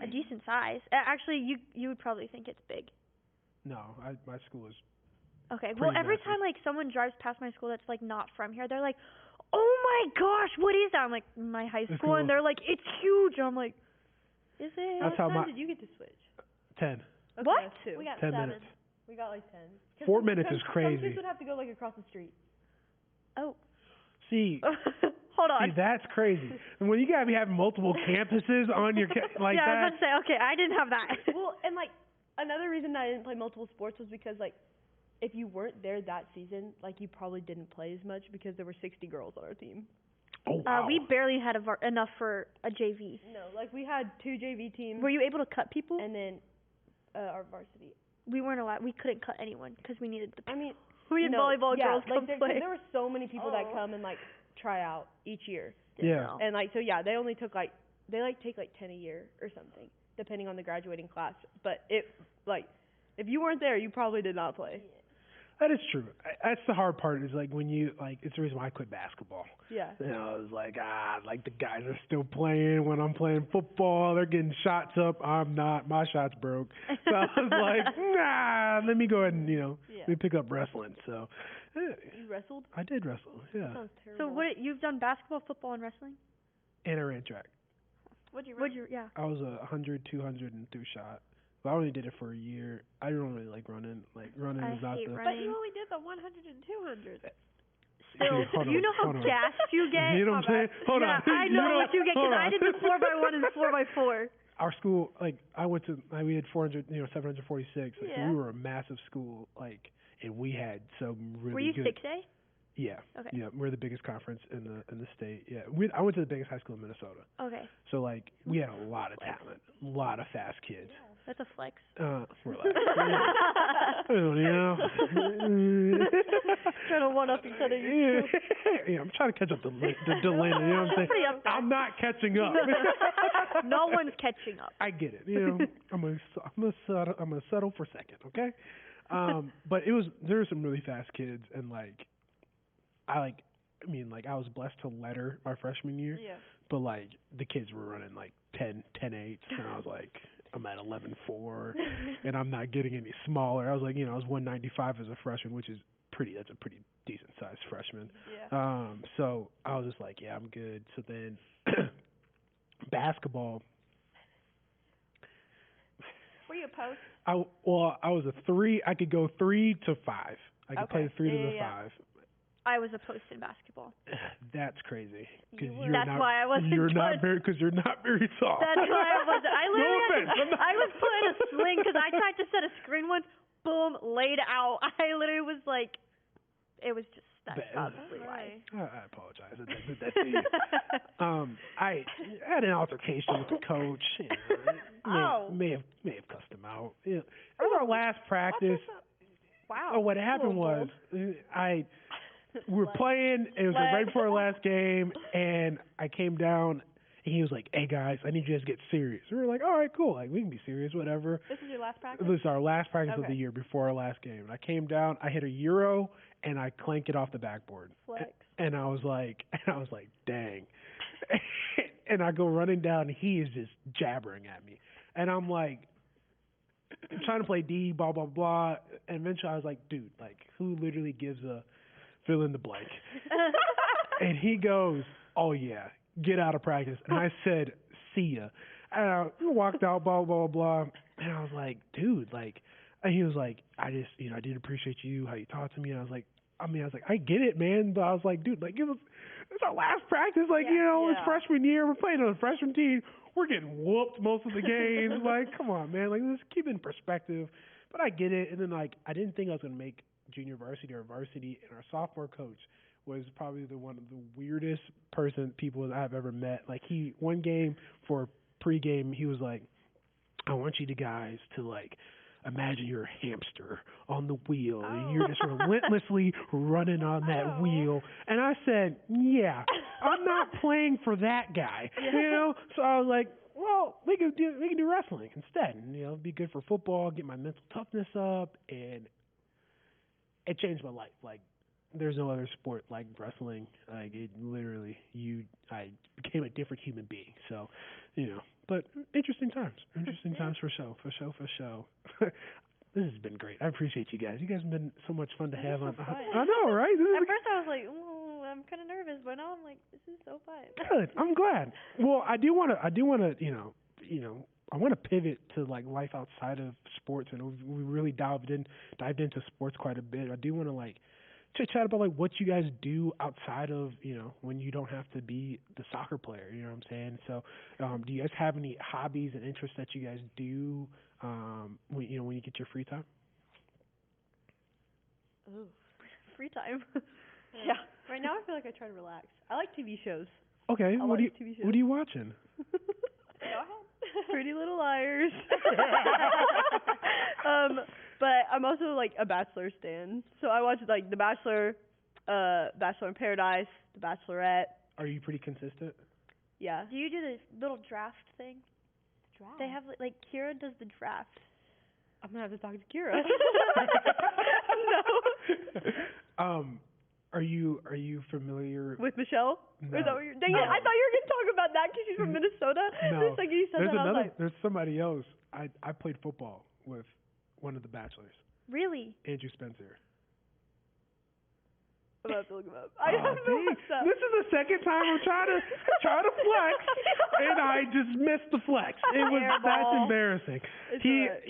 A decent size. Actually, you would probably think it's big. No, my school is. Okay. Well, every time like someone drives past my school that's like not from here, they're like, "Oh my gosh, what is that?" I'm like, "My high school," and they're like, "It's huge." And I'm like, "Is it?" That's how much time did you get to switch? 10. Okay, what? 2. We got 10 7. minutes. We got like 10. 4 minutes is crazy. Some kids would have to go like across the street. Oh. See. Hold on. See, that's crazy. And when you gotta be having multiple campuses on your like yeah, that. I was about to say, okay, I didn't have that. Well, and like another reason I didn't play multiple sports was because like if you weren't there that season, like you probably didn't play as much because there were 60 girls on our team. Oh wow. We barely had enough for a JV. No, like we had 2 JV teams. Were you able to cut people? And then our varsity. We weren't allowed. We couldn't cut anyone because we needed the. I mean, we had volleyball girls come play. There were so many people that come and like try out each year. Yeah. And like so yeah, they only took like take like 10 a year or something, depending on the graduating class. But if you weren't there, you probably did not play. That is true. That's the hard part. Is like when you it's the reason why I quit basketball. Yeah. You know, it was like the guys are still playing when I'm playing football. They're getting shots up. I'm not. My shot's broke. So I was like, nah. Let me go ahead and let me pick up wrestling. So. You wrestled? I did wrestle. Yeah. That sounds terrible. So you've done basketball, football, and wrestling? And I ran track. What'd you run? I was 100, 200, and 2 shot. But I only did it for a year. I don't really like running. Like running is not the. But you only did the 100 and 200. Still, you know how gassed you get. You know what I'm saying? Hold on. I know what you get because I did the 4x1 and 4x4. Our school, we had 400, 746. So we were a massive school, and we had some really. Were you good. 6A? Yeah. Okay. Yeah, we're the biggest conference in the state. Yeah, I went to the biggest high school in Minnesota. Okay. So we had a lot of talent, a lot of fast kids. Yeah, that's a flex. Relax. Trying to one up each other. Yeah, I'm trying to catch up to Delana. You know what I'm saying? I'm not catching up. No one's catching up. I get it. I'm gonna settle for second. Okay. But there were some really fast kids, and I mean, like, I was blessed to letter my freshman year. Yeah. But, like, the kids were running, like, 10-8s, and I was like, I'm at 11-4, and I'm not getting any smaller. I was like, I was 195 as a freshman, which is that's a pretty decent-sized freshman. Yeah. So I was just like, yeah, I'm good. So then basketball. Were you a post? I was a 3. I could go 3 to 5. I could play the 3 to the 5. I was a post in basketball. That's crazy. That's why I wasn't. You're not very because you're not very tall. That's why I wasn't. I literally I was put in a sling because I tried to set a screen once. Boom, laid out. I literally was like, it was just that's probably why. I apologize. That's I had an altercation with the coach. May have cussed him out. It was our last practice. Wow. So what happened was we were playing. It was right before our last game, and I came down. And he was like, "Hey guys, I need you guys to get serious." We were like, "All right, cool. Like we can be serious, whatever." This is your last practice? This is our last practice of the year before our last game. And I came down. I hit a Euro, and I clanked it off the backboard. Flex. And I was like, "Dang!" And I go running down, and he is just jabbering at me. And I'm like, trying to play D, blah blah blah. And eventually, I was like, "Dude, like who literally gives a fill in the blank?" And he goes, "Oh yeah. Get out of practice." And I said, "See ya." And I walked out, blah, blah, blah. And I was like, dude, like, and he was like, I just, I did appreciate you, how you talked to me. And I was like, I get it, man. But I was like, dude, like, it's our last practice. Like, it's freshman year. We're playing on a freshman team. We're getting whooped most of the games. Like, come on, man. Like, let's keep it in perspective. But I get it. And then, like, I didn't think I was going to make junior varsity or varsity. And our sophomore coach was probably one of the weirdest people I've ever met. Like one game for pregame, he was like, "I want you guys to like imagine you're a hamster on the wheel and you're just relentlessly running on that wheel." And I said, "Yeah, I'm not playing for that guy." So I was like, "Well, we can do wrestling instead, and it'd be good for football, get my mental toughness up," and it changed my life. Like. There's no other sport like wrestling. Like it literally, I became a different human being. So, but interesting times. Interesting times for show. This has been great. I appreciate you guys. You guys have been so much fun to have on. I know, right? At first I was like, I'm kind of nervous, but now I'm like, this is so fun. Good. I'm glad. Well, I do want to, I want to pivot to like life outside of sports, and we really dived into sports quite a bit. I do want to like. Chat about like what you guys do outside of when you don't have to be the soccer player, you know what I'm saying? So do you guys have any hobbies and interests that you guys do when you get your free time? Ooh, free time. Yeah. Right now I feel like I try to relax. I like TV shows. Okay, what are you watching? Go ahead. Pretty Little Liars. But I'm also like a Bachelor stan, so I watch like The Bachelor, Bachelor in Paradise, The Bachelorette. Are you pretty consistent? Yeah. Do you do the little draft thing? Draft. They have like Kira does the draft. I'm gonna have to talk to Kira. No. Are you familiar with Michelle? No. Or is that what dang it! I thought you were gonna talk about that because she's from Minnesota. No. Like you said that, I was like, there's somebody else. I played football with one of the Bachelors. Really? Andrew Spencer. I'm gonna have to look him up. I don't know what's up. This is the second time I'm trying to flex, and I just missed the flex. That's embarrassing.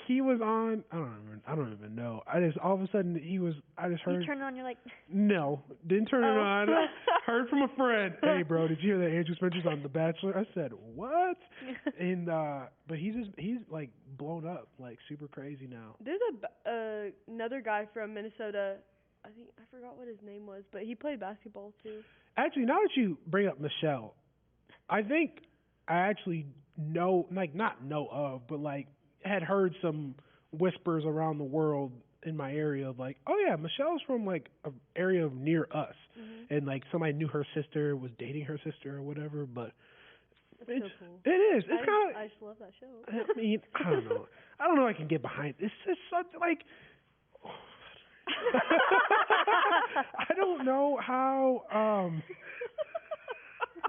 He was on. I don't even know. All of a sudden I just heard. You turned it on. You're like. No, didn't turn it on. Heard from a friend. Hey, bro, did you hear that Andrew Spencer's on The Bachelor? I said what? And but he's like blown up, like super crazy now. There's another guy from Minnesota. I forgot what his name was, but he played basketball too. Actually, now that you bring up Michelle, I think I actually know, like not know of, but like had heard some whispers around the world in my area of like, oh yeah, Michelle's from like an area near us, and like somebody knew her sister, was dating her sister or whatever. But it's so cool. It is. It's kind of. I just love that show. I mean, I don't know. I don't know. I can get behind. It's such like. I don't know how.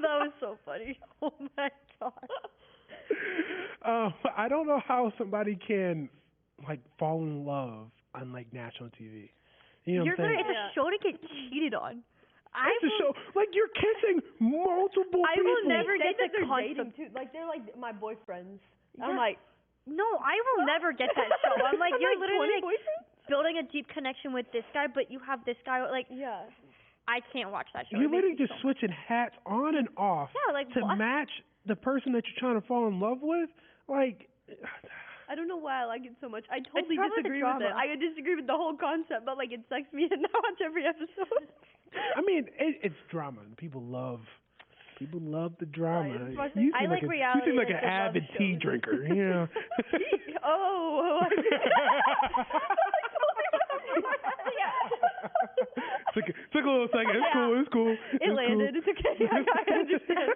That was so funny. Oh my god. I don't know how somebody can like fall in love on like national TV. You know what I'm saying? It's a show to get cheated on. It's a show like you're kissing multiple people. I will never get the they're concept. dating too. Like they're like my boyfriends. Yeah. I'm like, no, I will never get that show. I'm like, you're like literally like boyfriends? building a deep connection with this guy, but you have this guy like. Yeah. I can't watch that show. You're literally just switching hats on and off to match the person that you're trying to fall in love with. Like, I don't know why I like it so much. I totally disagree with it. I disagree with the whole concept, but like it sucks me in to watch every episode. I mean, it's drama, and people love the drama. I like reality. You seem like an avid tea drinker, you know. Took a little second. It's cool. It landed. It's okay. I understand.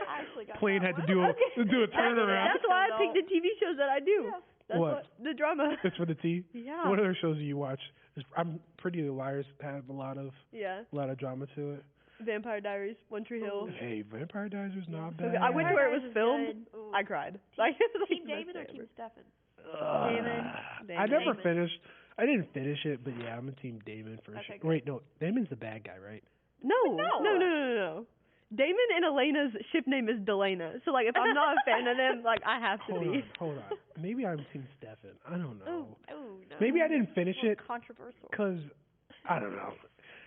I actually got Plane had to do a turnaround. That's why I picked the TV shows that I do. Yeah. That's what? The drama. It's for the tea? Yeah. What other shows do you watch? I'm Pretty Little Liars have a lot of drama to it. Vampire Diaries, One Tree Hill. Hey, Vampire Diaries was not bad. I went to where it was filmed. I cried. Team Damon or Team Stefan? Damon. I never finished. I didn't finish it, but yeah, I'm a Team Damon for sure. Wait, no, Damon's the bad guy, right? No. Damon and Elena's ship name is Delana. So like, if I'm not a fan of them, like I have to be. Hold on. Maybe I'm Team Stefan. I don't know. No. Maybe I didn't finish it. Controversial. Because I don't know.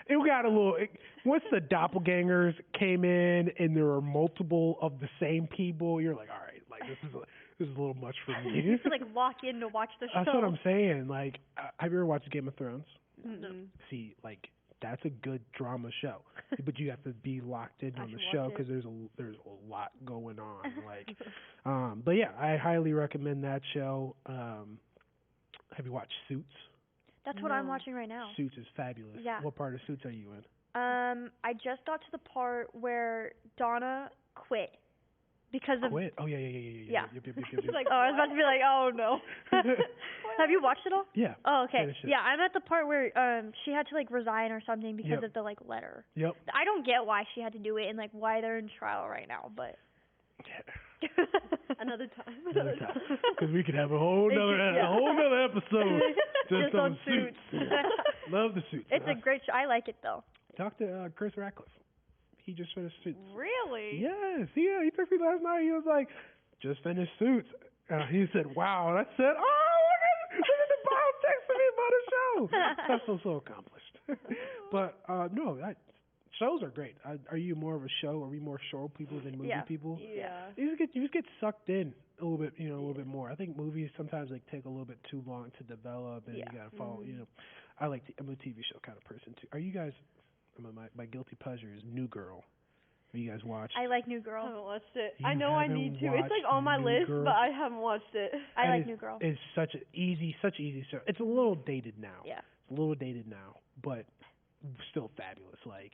It got a little. Once the doppelgangers came in and there were multiple of the same people, you're like, all right, like this is a little much for me. You have to like lock in to watch the show. That's what I'm saying. Like, have you ever watched Game of Thrones? Mm-hmm. See, like that's a good drama show, but you have to be locked in on the show because there's a lot going on. Like, but yeah, I highly recommend that show. Have you watched Suits? That's what I'm watching right now. Suits is fabulous. Yeah. What part of Suits are you in? I just got to the part where Donna quit because of. Quit? Oh yeah. Yep. Like, I was about to be like, oh no. Have you watched it all? Yeah. Oh, okay. Yeah, I'm at the part where she had to like resign or something because of the like letter. Yep. I don't get why she had to do it and like why they're in trial right now, but. Another time. Because we could have a whole nother episode just on Suits. Love the Suits. It's a great show. I like it though. Talk to Chris Radcliffe. He just finished Suits. Really? Yes. Yeah. He texted me last night. He was like, "Just finished Suits." He said, "Wow." And I said, "Oh, look at the Bob texting me about the show." I feel so accomplished. But no, shows are great. Are you more of a show? Are we more show people than movie people? Yeah. You just get sucked in a little bit, a little bit more. I think movies sometimes like take a little bit too long to develop, and you gotta follow. I'm a TV show kind of person too. Are you guys? My guilty pleasure is New Girl. Have you guys watched? I like New Girl. I haven't watched it. I know I need to. It's like on my list, but I haven't watched it. I like New Girl. It's such easy show. It's a little dated now. Yeah. It's a little dated now, but still fabulous. Like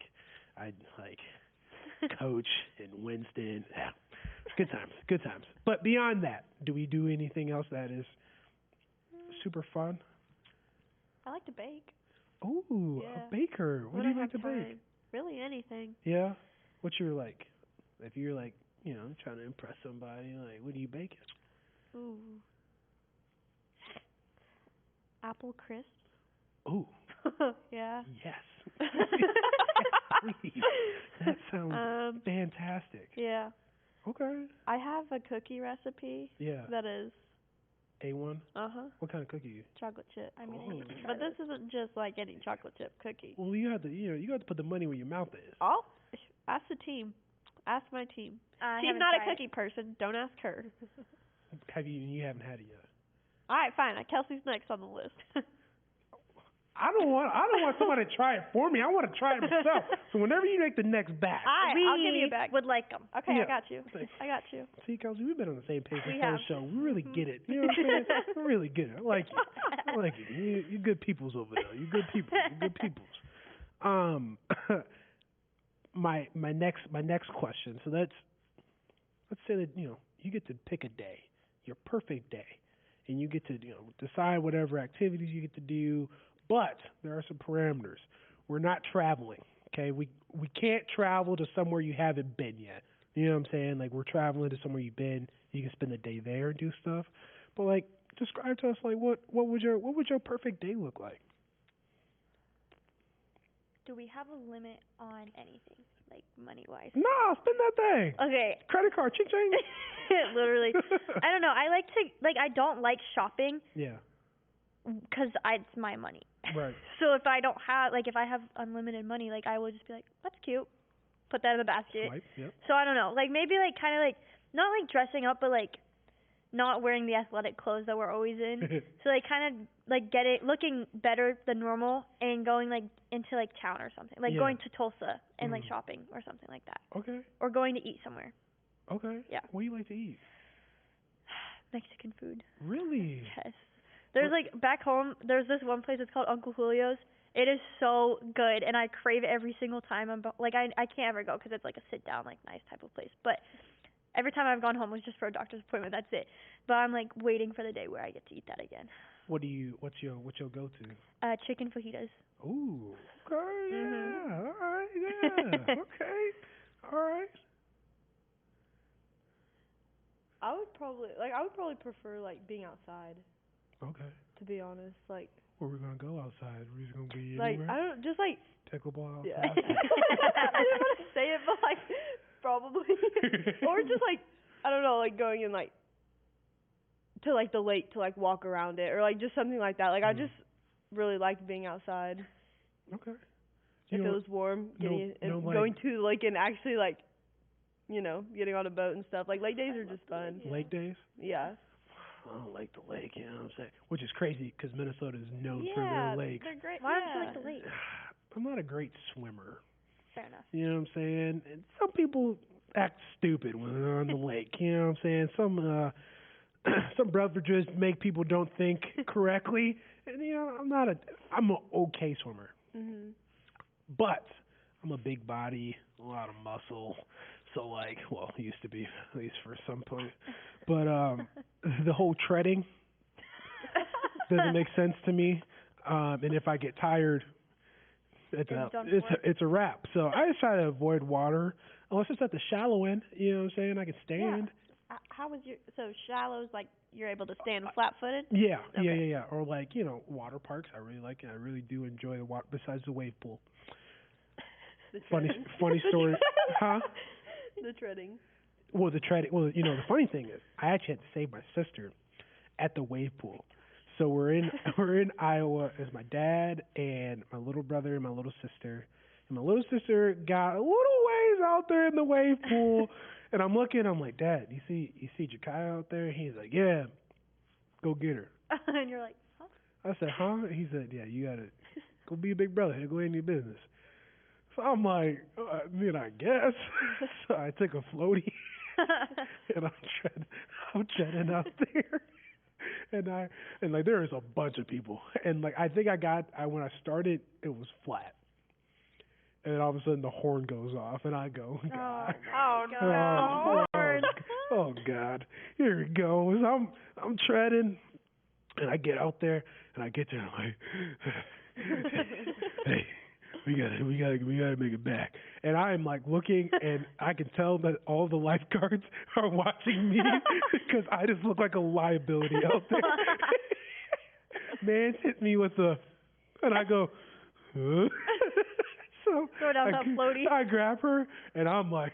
I like Coach and Winston. Yeah. Good times. But beyond that, do we do anything else that is super fun? I like to bake. Ooh, a baker. What do you like to bake? Really, anything. Yeah? What's your like, if you're like, trying to impress somebody, like, what are you baking? Ooh. Apple crisp. Ooh. Yeah. Yes. Please. That sounds fantastic. Yeah. Okay. I have a cookie recipe. Yeah. That is A1? Uh-huh. What kind of cookie? Chocolate chip. I mean, but this isn't just like any chocolate chip cookie. Well, you have to put the money where your mouth is. Oh, ask the team. Ask my team. She's not a cookie person. Don't ask her. You haven't had it yet. All right, fine. Kelsey's next on the list. I don't want somebody to try it for me. I want to try it myself. So whenever you make the next batch, I'll give you a bag. Would like them. Okay, yeah. I got you. See, Kelsey, we've been on the same page this whole show. We really get it. You know what I'm saying? We really get it. I like it. You're good peoples over there. You're good people. You're good peoples. My next question. So let's say that you get to pick a day, your perfect day, and you get to decide whatever activities you get to do. But there are some parameters. we're not traveling. Okay, we can't travel to somewhere you haven't been yet. You know what I'm saying? Like, we're traveling to somewhere you've been. You can spend the day there and do stuff. But like, describe to us like what would your perfect day look like? Do we have a limit on anything, like money-wise? Nah, spend that thing. Okay. Credit card, ching ching. Literally. I don't know. I like to, like, I don't like shopping. Yeah. Because it's my money. Right. So if I don't have, like, if I have unlimited money, like, I will just be like, that's cute. Put that in the basket. Swipe, yep. So I don't know. Like, maybe, like, kind of, like, not, like, dressing up, but, like, not wearing the athletic clothes that we're always in. So, like, kind of, like, looking better than normal and going, like, into, like, town or something. Like, going to Tulsa and, like, shopping or something like that. Okay. Or going to eat somewhere. Okay. Yeah. What do you like to eat? Mexican food. Really? Yes. There's, like, back home, there's this one place, it's called Uncle Julio's. It is so good, and I crave it every single time. I can't ever go because it's, like, a sit-down, like, nice type of place. But every time I've gone home, it's just for a doctor's appointment. That's it. But I'm, like, waiting for the day where I get to eat that again. What's your go-to? Chicken fajitas. Ooh. Okay, yeah. All right, yeah. Okay. All right. I would probably prefer, like, being outside. Okay. To be honest, like. Where we gonna go outside? We're just gonna be like anywhere? I don't just like pickleball outside. Yeah. I didn't want to say it, but like probably or just like I don't know, like going in like to like the lake to like walk around it or like just something like that. Like I just really liked being outside. Okay. If it was warm, going to the lake and actually like getting on a boat and stuff. Like lake days are just fun. Lake days? Yeah. I don't like the lake, you know what I'm saying? Which is crazy because Minnesota is known for their lakes. They're great. Why don't you like the lake? I'm not a great swimmer. Fair enough. You know what I'm saying? And some people act stupid when they're on the lake. You know what I'm saying? Some beverages make people don't think correctly. And I'm an okay swimmer. Mhm. But I'm a big body, a lot of muscle. So like, well, it used to be at least for some point. But the whole treading doesn't make sense to me. And if I get tired, it's a wrap. So I just try to avoid water unless it's at the shallow end. You know what I'm saying? I can stand. Yeah. How was so shallows like you're able to stand flat-footed? Yeah, okay. yeah. Or like water parks. I really like it. I really do enjoy the water. Besides the wave pool. Funny story, huh? The treading. Well, the treading. Well, the funny thing is, I actually had to save my sister at the wave pool. So we're in Iowa. It's my dad and my little brother and my little sister. And my little sister got a little ways out there in the wave pool. And I'm looking. I'm like, Dad, you see Jakaya out there? And he's like, yeah, go get her. And you're like, huh? I said, huh? He said, yeah, you gotta go be a big brother. Go ahead and your business. So I'm like, I guess. So I took a floaty and I'm treading out there. And like there is a bunch of people. And like I think when I started it was flat. And all of a sudden the horn goes off and I go, God. Oh no. Oh God. Here it goes. I'm treading and I get out there and I get there and I'm like hey, we gotta make it back. And I am like looking, and I can tell that all the lifeguards are watching me because I just look like a liability out there. Man hit me with and I go, huh? So throw down that floaty. I grab her, and I'm like,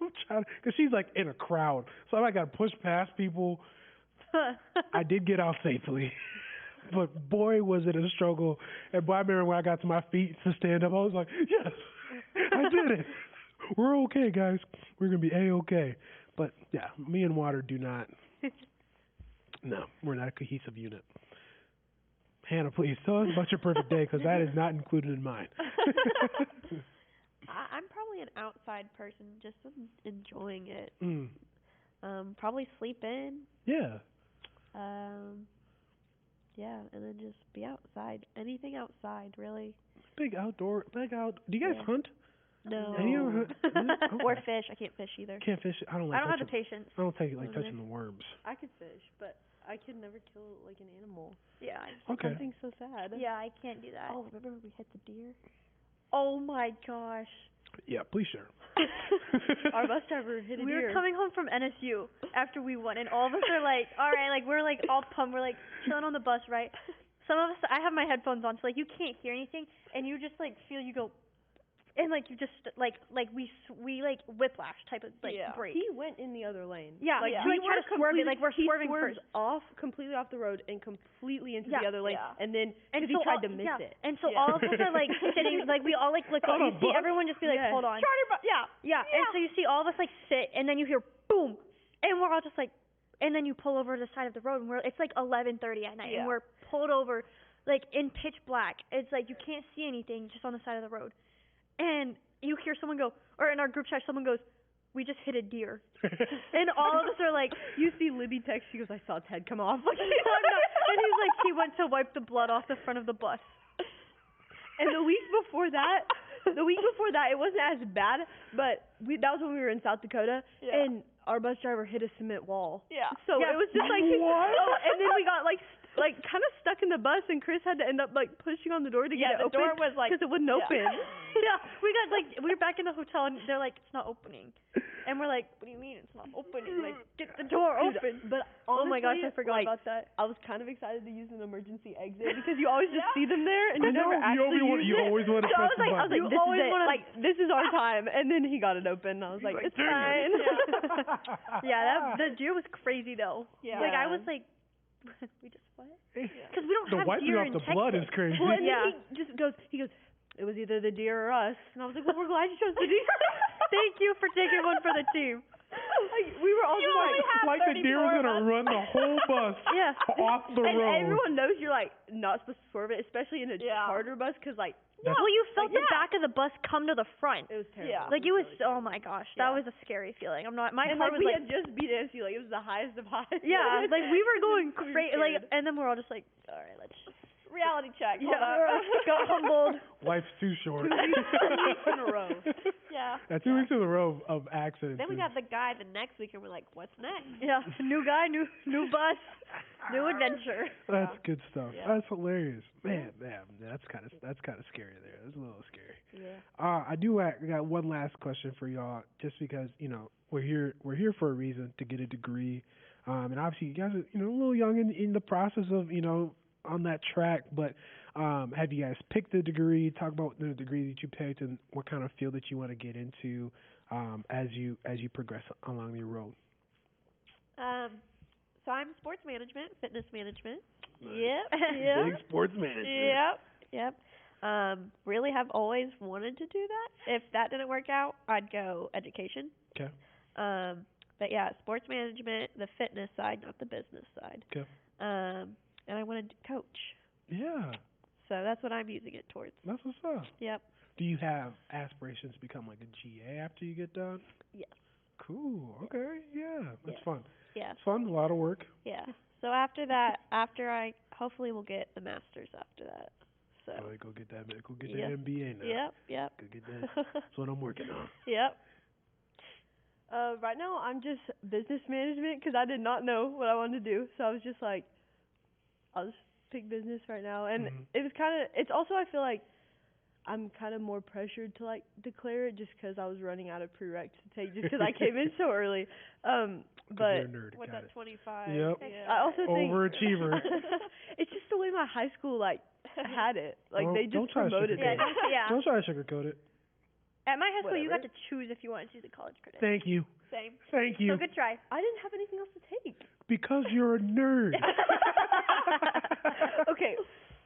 I'm trying, because she's like in a crowd, so I got to push past people. I did get out safely. But boy, was it a struggle. And boy, I remember when I got to my feet to stand up, I was like, yes, I did it. We're okay, guys. We're going to be A-okay. But, yeah, me and water do not. No, we're not a cohesive unit. Hannah, please tell us about your perfect day, because that is not included in mine. I'm probably an outside person, just enjoying it. Probably sleep in. Yeah. Yeah, and then just be outside. Anything outside, really. Do you guys hunt? No. Have you ever hunt? Okay. Or fish. I can't fish either. Can't fish. I don't have the patience. I don't take touching the worms. I could fish, but I could never kill like an animal. Yeah. Okay. Something's so sad. Yeah, I can't do that. Oh, remember when we hit the deer? Oh my gosh. Yeah, please share. Our bus driver hit a deer. We were coming home from NSU after we won, and all of us are like, all right, like we're like all pumped. We're like chilling on the bus, right? Some of us, I have my headphones on, so like you can't hear anything, and you just like feel you go, and like you just like we like whiplash type of like break. He went in the other lane. Yeah, like we try to swerve it, like we're swerving first. Completely off the road and completely into the other lane, and then and he tried to miss it. And so all of us are like sitting, like we all like look up. You see everyone just be like, hold on. And so you see all of us like sit, and then you hear boom, and we're all just like, and then you pull over to the side of the road, and it's like 11:30 at night, and we're pulled over, like in pitch black. It's like you can't see anything, just on the side of the road. And you hear someone go, or in our group chat, someone goes, we just hit a deer. And all of us are like, you see Libby text, she goes, I saw its head come off. Like, and he's like, he went to wipe the blood off the front of the bus. And the week before that, it wasn't as bad, but that was when we were in South Dakota, and our bus driver hit a cement wall. Yeah. So it was just like, and then we got like kind of stuck in the bus, and Chris had to end up like pushing on the door to get it open. Yeah, the door was like, because it wouldn't open. We were back in the hotel, and they're like, it's not opening. And we're like, what do you mean it's not opening? Like, get the door open. But honestly, oh my gosh, I forgot about that. I was kind of excited to use an emergency exit because you always just see them there, and you never actually use you always want to press the button. I was like, this is it. Like, this is our time. And then he got it open, and I was like, it's fine. The deer was crazy though. Yeah. Like I was like, we just what? Because we don't have wiping deer off in the Texas. blood is crazy. Well, and then he goes, it was either the deer or us. And I was like, well, we're glad you chose the deer. Thank you for taking one for the team. Like, we were all just like the deer was gonna run the whole bus off the road. And everyone knows you're like not supposed to swerve it, especially in a charter bus, because like. Well, you felt the back of the bus come to the front. It was terrible. Yeah. Like it was. Oh my gosh, that was a scary feeling. My car was we had just beat NSU. Like it was the highest of highs. Yeah, like we were going crazy. Like, and then we're all just like, all right, let's just reality check. Yeah, got humbled. Life's too short. 2 weeks in a row. Yeah. 2 weeks in a row of accidents. Then we got the guy the next week, and we're like, what's next? Yeah, new guy, new bus, new adventure. That's good stuff. Yeah. That's hilarious, man. That's kind of scary there. That's a little scary. Yeah. I got one last question for y'all, just because we're here for a reason, to get a degree, and obviously you guys are a little young in the process of on that track, but have you guys picked the degree? Talk about the degree that you picked and what kind of field that you want to get into as you progress along your road. So I'm sports management, fitness management. Nice. Yep. Big sports management. Yep. Really have always wanted to do that. If that didn't work out, I'd go education. Okay. But yeah, sports management, the fitness side, not the business side. Okay. And I wanted to coach. Yeah. So that's what I'm using it towards. That's what's up. Yep. Do you have aspirations to become like a GA after you get done? Yes. Cool. Okay. Yeah. That's fun. Yeah. It's fun. A lot of work. Yeah. So after that, I hopefully will get the master's after that. So. Go get that MBA now. Yep. Go get that. That's what I'm working on. Yep. Right now I'm just business management because I did not know what I wanted to do. So I was just like, I'll just pick business right now. And it was it's also, I feel like I'm kind of more pressured to like declare it just because I was running out of prereqs to take just because I came in so early. But you're a nerd. what's that, 25? Yep. Yeah. I also think overachiever. it's just the way my high school like had it. Like they just promoted it. Yeah. Don't try to sugarcoat it. At my high school, you got to choose if you wanted to do the college credit. Thank you. Same. Thank you. So good try. I didn't have anything else to take. Because you're a nerd. Okay,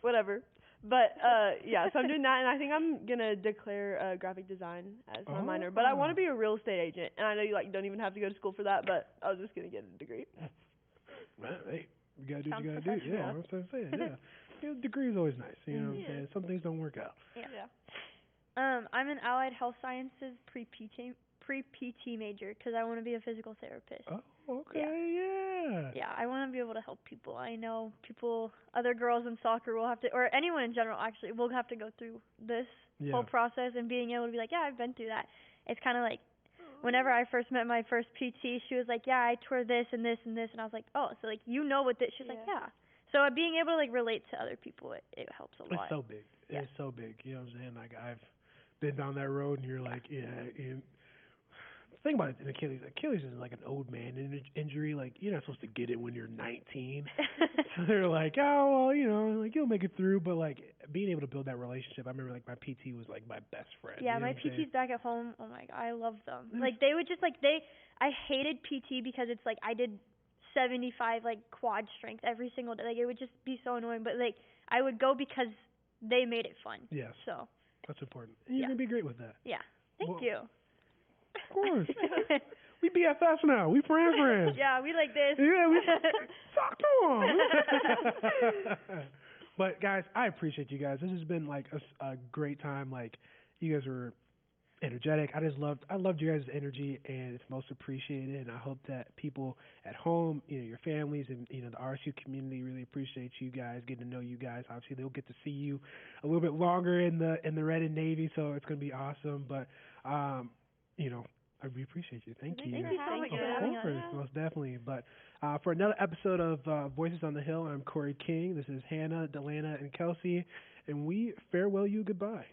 whatever. But yeah, so I'm doing that, and I think I'm gonna declare graphic design as my minor. But I want to be a real estate agent, and I know you don't even have to go to school for that. But I was just gonna get a degree. Well, hey, you gotta do what you gotta do. Yeah, that's what I'm saying. Yeah, a degree is always nice. You know what I'm saying? Some things don't work out. Yeah. I'm an allied health sciences pre-PT major because I want to be a physical therapist. Oh, okay, yeah. Yeah, I want to be able to help people. I know other girls in soccer will have to, or anyone in general actually, will have to go through this whole process, and being able to be like, yeah, I've been through that. It's kind of like, whenever I first met my first PT, she was like, yeah, I tore this and this and this, and I was like, oh, so like you know what this? She's like, yeah. So being able to like relate to other people, it helps a lot. It's so big. Yeah. It's so big. You know what I'm saying? Like been down that road, and you're like, yeah. And think about it, in Achilles. Achilles is like an old man injury. Like, you're not supposed to get it when you're 19. So they're like, oh, well, like you'll make it through. But like being able to build that relationship, I remember like my PT was like my best friend. Yeah, my PTs back at home. Oh my God, I love them. Like they would just I hated PT because it's like I did 75 like quad strength every single day. Like it would just be so annoying. But like I would go because they made it fun. Yes. So that's important. And you're gonna be great with that. Yeah. Thank you. Of course. We BFFs now. We friends. Yeah, we like this. Yeah, we talk to them. But guys, I appreciate you guys. This has been like a great time. Like you guys were energetic. I loved your guys' energy, and it's most appreciated. And I hope that people at home, your families, and the RSU community really appreciate you guys, getting to know you guys. Obviously, they'll get to see you a little bit longer in the red and navy, so it's gonna be awesome. But we appreciate you. Thank you. Thank you so much for having us. Most definitely. But for another episode of Voices on the Hill, I'm Corey King. This is Hannah, Delana, and Kelsey, and we farewell you goodbye.